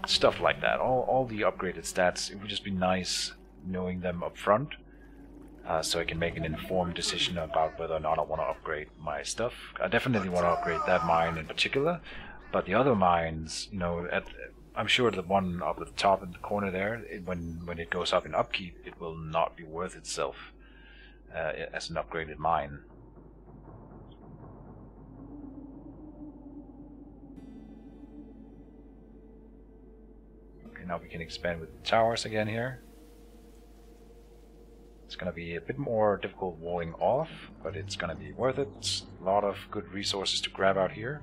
stuff like that. All the upgraded stats, it would just be nice knowing them up front. So I can make an informed decision about whether or not I want to upgrade my stuff. I definitely want to upgrade that mine in particular, but the other mines, you know, I'm sure the one up at the top in the corner there, when it goes up in upkeep, it will not be worth itself. as an upgraded mine. Okay, now we can expand with the towers again here. It's gonna be a bit more difficult walling off, but it's gonna be worth it. It's a lot of good resources to grab out here.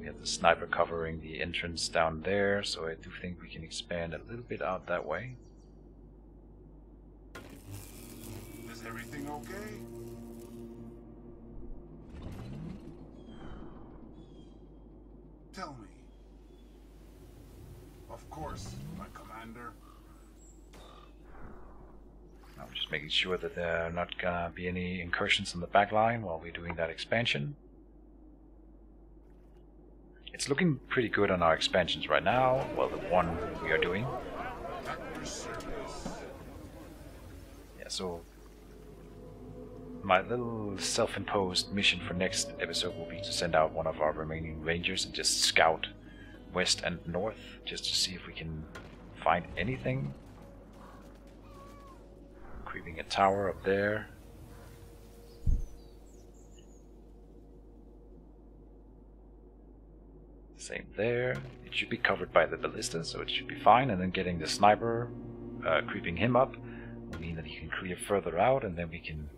We have the sniper covering the entrance down there, so I do think we can expand a little bit out that way. Is everything okay? Tell me. Of course, my commander. I'm just making sure that there are not gonna be any incursions in the back line while we're doing that expansion. It's looking pretty good on our expansions right now. Well, the one we are doing. At your service. Yeah, so my little self-imposed mission for next episode will be to send out one of our remaining rangers and just scout west and north, just to see if we can find anything. Creeping a tower up there. Same there. It should be covered by the ballista, so it should be fine. And then getting the sniper, creeping him up, will mean that he can clear further out, and then we can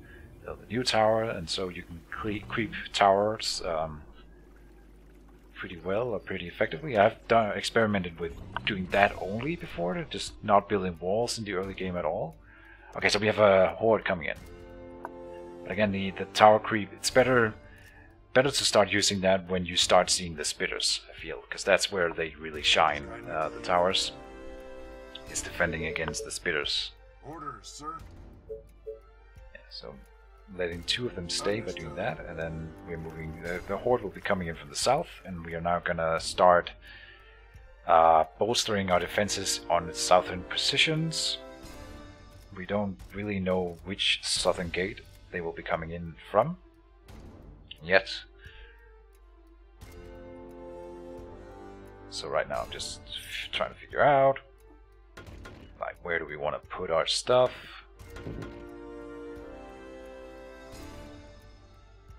build a new tower. And so you can creep towers pretty well or pretty effectively. I've experimented with doing that only before, just not building walls in the early game at all. Okay, so we have a horde coming in. But again, the tower creep, it's better to start using that when you start seeing the spitters, I feel, because that's where they really shine. The towers is defending against the spitters. Orders, sir. Yeah, so letting two of them stay by doing that, and then we're moving. The horde will be coming in from the south, and we are now gonna start bolstering our defenses on its southern positions. We don't really know which southern gate they will be coming in from yet. So right now I'm just trying to figure out, like, where do we want to put our stuff.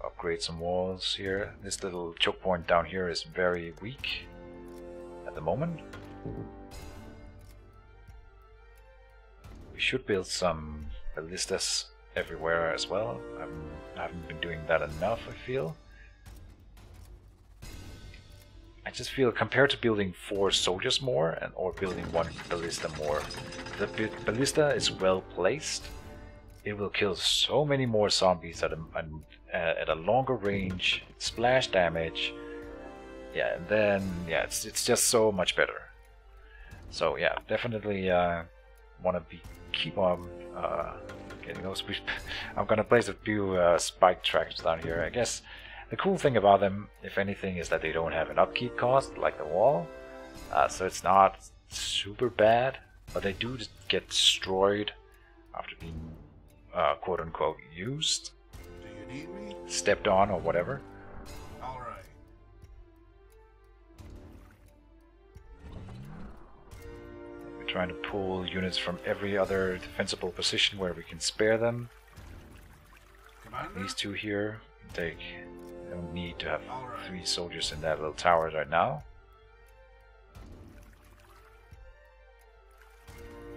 Upgrade some walls here. This little choke point down here is very weak at the moment. We should build some ballistas everywhere as well. I haven't been doing that enough, I feel. I just feel, compared to building 4 soldiers more or building 1 ballista more, the ballista is well placed. It will kill so many more zombies at a longer range, splash damage. Yeah, and then yeah, it's just so much better. So yeah, definitely want to keep on getting those. I'm gonna place a few spike tracks down here. I guess the cool thing about them, if anything, is that they don't have an upkeep cost like the wall, so it's not super bad. But they do get destroyed after being quote-unquote used, Do you need me? stepped on, or whatever. All right. We're trying to pull units from every other defensible position where we can spare them. Commander? These two here, they don't need to have 3 soldiers in that little tower right now.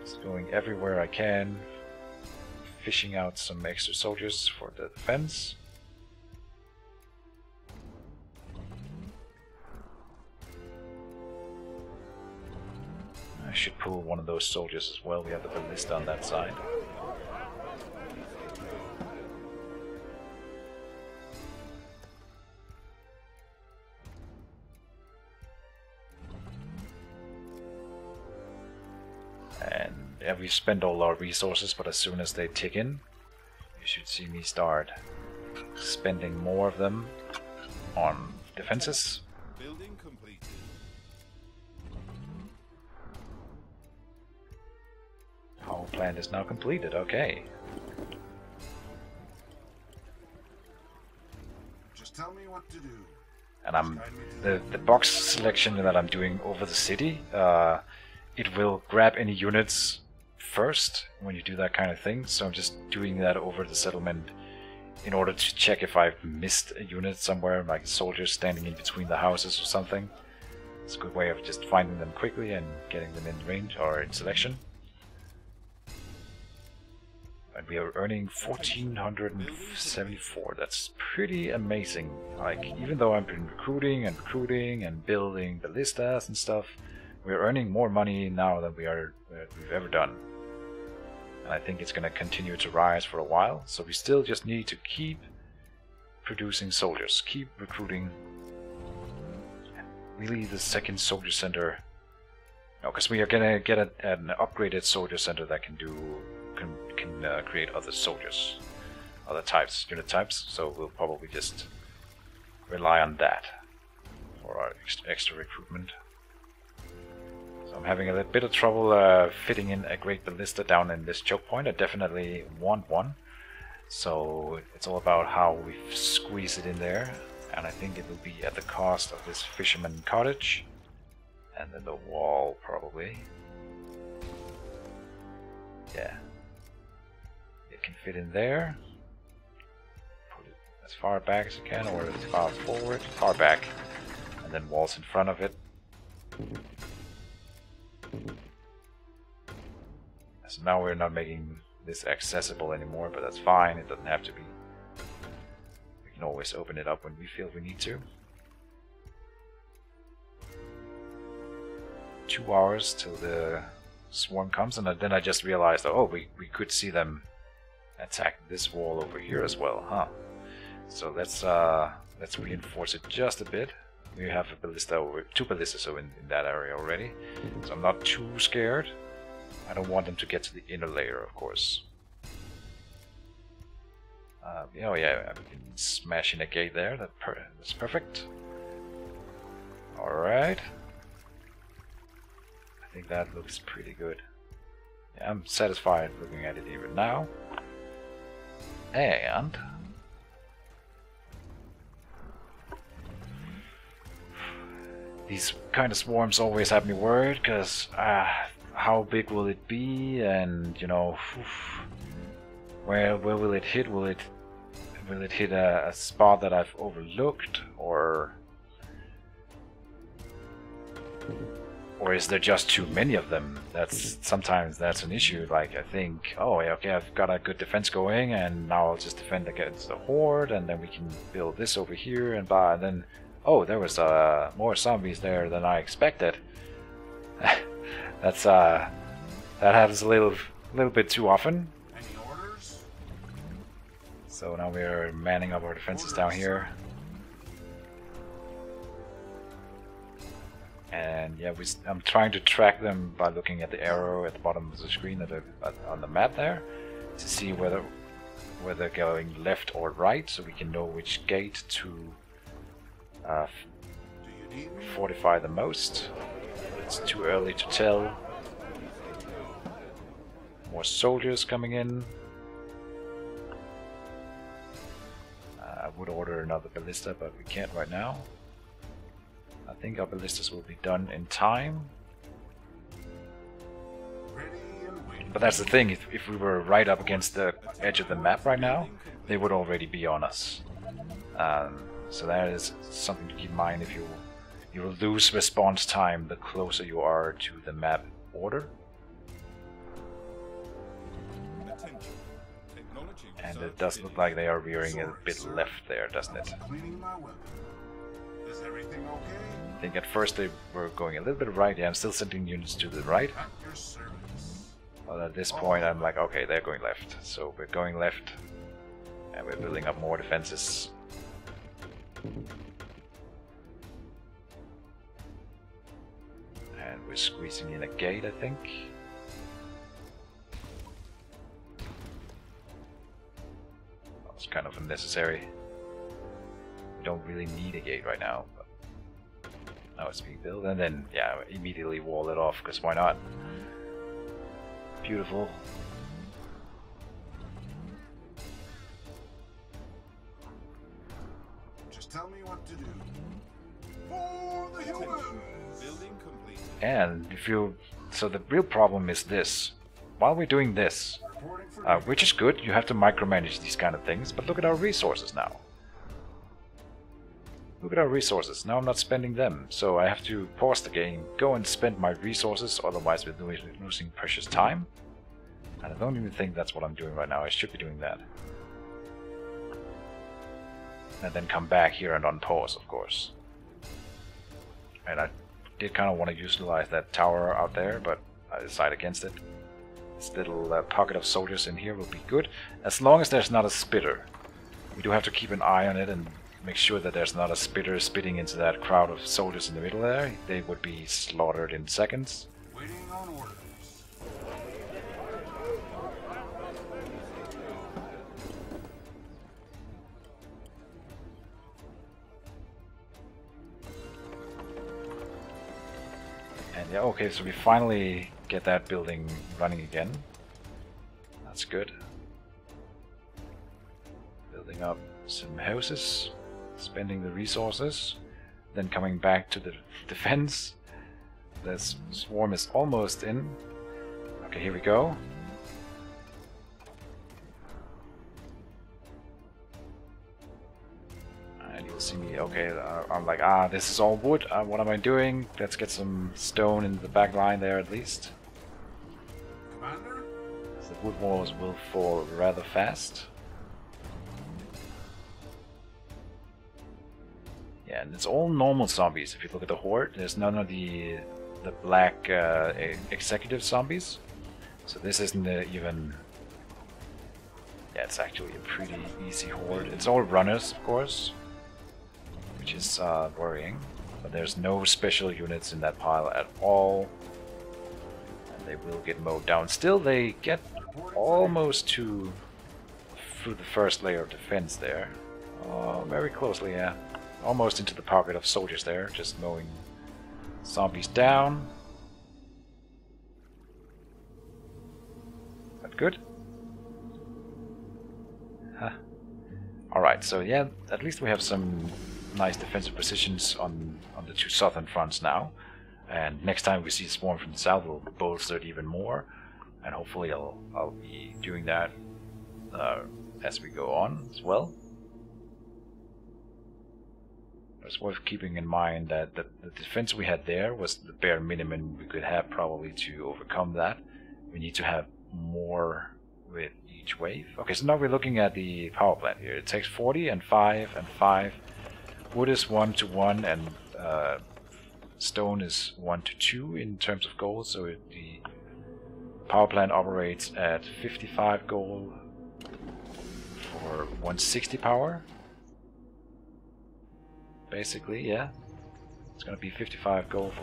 Just going everywhere I can, fishing out some extra soldiers for the defense. I should pull one of those soldiers as well. We have the ballista on that side. And yeah, we've spent all our resources, but as soon as they tick in, you should see me start spending more of them on defenses. Building completed. Power plant is now completed, okay. Just tell me what to do. And I'm the box selection that I'm doing over the city it will grab any units first when you do that kind of thing. So I'm just doing that over the settlement in order to check if I've missed a unit somewhere, like soldiers standing in between the houses or something. It's a good way of just finding them quickly and getting them in range or in selection. And we are earning 1474. That's pretty amazing. Like, even though I've been recruiting and building ballistas and stuff, we're earning more money now than we've ever done. And I think it's going to continue to rise for a while. So we still just need to keep producing soldiers, keep recruiting. Really, the second soldier center. No, because we are going to get an upgraded soldier center that can create other soldiers, other types, unit types. So we'll probably just rely on that for our extra recruitment. So I'm having a little bit of trouble fitting in a great ballista down in this choke point. I definitely want one. So it's all about how we squeeze it in there. And I think it will be at the cost of this fisherman cottage. And then the wall, probably. Yeah. It can fit in there. Put it as far back as you can, or as far forward. Far back. And then walls in front of it. So now we're not making this accessible anymore, but that's fine. It doesn't have to be. We can always open it up when we feel we need to. 2 hours till the swarm comes, and then I just realized, oh, we could see them attack this wall over here as well, huh? So let's reinforce it just a bit. We have a ballista over 2 ballistas in that area already, so I'm not too scared. I don't want them to get to the inner layer, of course. Oh yeah, we can smash in a gate there. That's perfect. All right. I think that looks pretty good. Yeah, I'm satisfied looking at it even now. And these kind of swarms always have me worried, because how big will it be, and you know, where will it hit? Will it hit a spot that I've overlooked, or is there just too many of them? Sometimes that's an issue. Like, I think, oh yeah, okay, I've got a good defense going, and now I'll just defend against the horde, and then we can build this over here, and then, oh, there was more zombies there than I expected. That happens a little bit too often. Any orders? So now we're manning up our defenses down here. And yeah, I'm trying to track them by looking at the arrow at the bottom of the screen on the map there, to see whether they're going left or right, so we can know which gate to fortify the most. It's too early to tell. More soldiers coming in. I would order another ballista, but we can't right now. I think our ballistas will be done in time. But that's the thing, if we were right up against the edge of the map right now, they would already be on us. So that is something to keep in mind. If you will lose response time the closer you are to the map order. And it does look like they are veering a bit left there, doesn't it? Is everything okay? I think at first they were going a little bit right. Yeah, I'm still sending units to the right. At your service. But at this point I'm like, okay, they're going left. So we're going left. And we're building up more defenses. And we're squeezing in a gate, I think. That's kind of unnecessary. We don't really need a gate right now. But now it's being built, and then yeah, immediately wall it off, because why not? Beautiful. Just tell me what to do. For the humans! Building complete. And if you So the real problem is this. While we're doing this, which is good, you have to micromanage these kind of things, but look at our resources now. Look at our resources. Now I'm not spending them, so I have to pause the game, go and spend my resources, otherwise we're losing precious time. And I don't even think that's what I'm doing right now. I should be doing that. And then come back here and unpause, of course. And I did kind of want to utilize that tower out there, but I decided against it. This little pocket of soldiers in here will be good, as long as there's not a spitter. We do have to keep an eye on it and make sure that there's not a spitter spitting into that crowd of soldiers in the middle there. They would be slaughtered in seconds. Waiting on orders. And yeah, okay, so we finally get that building running again. That's good. Building up some houses, spending the resources, then coming back to the defense. This swarm is almost in. Okay, here we go. And you'll see me, okay, I'm like, this is all wood, what am I doing? Let's get some stone in the back line there at least. Commander? The wood walls will fall rather fast. Yeah, and it's all normal zombies. If you look at the horde, there's none of the black executive zombies. So this isn't even... Yeah, it's actually a pretty easy horde. It's all runners, of course, which is worrying. But there's no special units in that pile at all. And they will get mowed down. Still, they get almost through the first layer of defense there. Oh, very closely, yeah. Almost into the pocket of soldiers there, just mowing zombies down. Is that good? Huh. Alright, so yeah, at least we have some nice defensive positions on the two southern fronts now. And next time we see a swarm from the south, we'll bolster it even more. And hopefully I'll be doing that as we go on as well. It's worth keeping in mind that the defense we had there was the bare minimum we could have probably to overcome that. We need to have more with each wave. Okay, so now we're looking at the power plant here. It takes 40 and 5 and 5. Wood is 1 to 1 and stone is 1 to 2 in terms of gold. So the power plant operates at 55 gold for 160 power. Basically, yeah. It's gonna be 55 gold for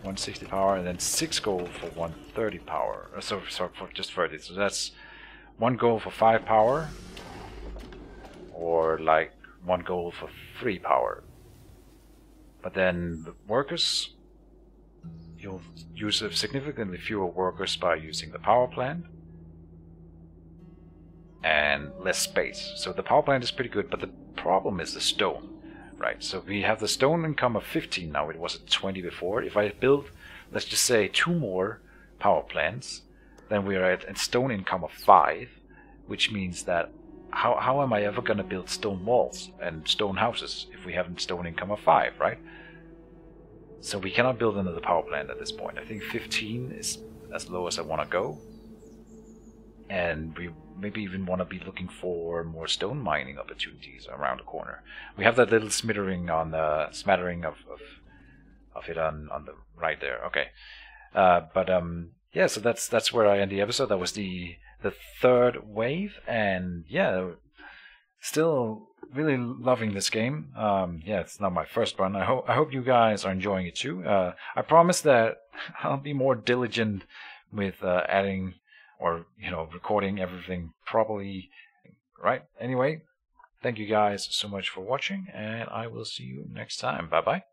160 power and then 6 gold for 130 power. So sorry, for just 30. So that's 1 gold for 5 power, or like 1 gold for 3 power. But then the workers, you'll use significantly fewer workers by using the power plant and less space. So the power plant is pretty good, but the problem is the stone. Right, so we have the stone income of 15 now. It was at 20 before. If I build, let's just say, 2 more power plants, then we are at a stone income of 5, which means that how am I ever going to build stone walls and stone houses if we have a stone income of 5, right? So we cannot build another power plant at this point. I think 15 is as low as I want to go. And we maybe even want to be looking for more stone mining opportunities around the corner. We have that little smattering of it on the right there. Okay, yeah. So that's where I end the episode. That was the third wave, and yeah, still really loving this game. Yeah, it's not my first run. I hope you guys are enjoying it too. I promise that I'll be more diligent with adding, or recording everything properly. Right, anyway, thank you guys so much for watching, and I will see you next time. Bye bye.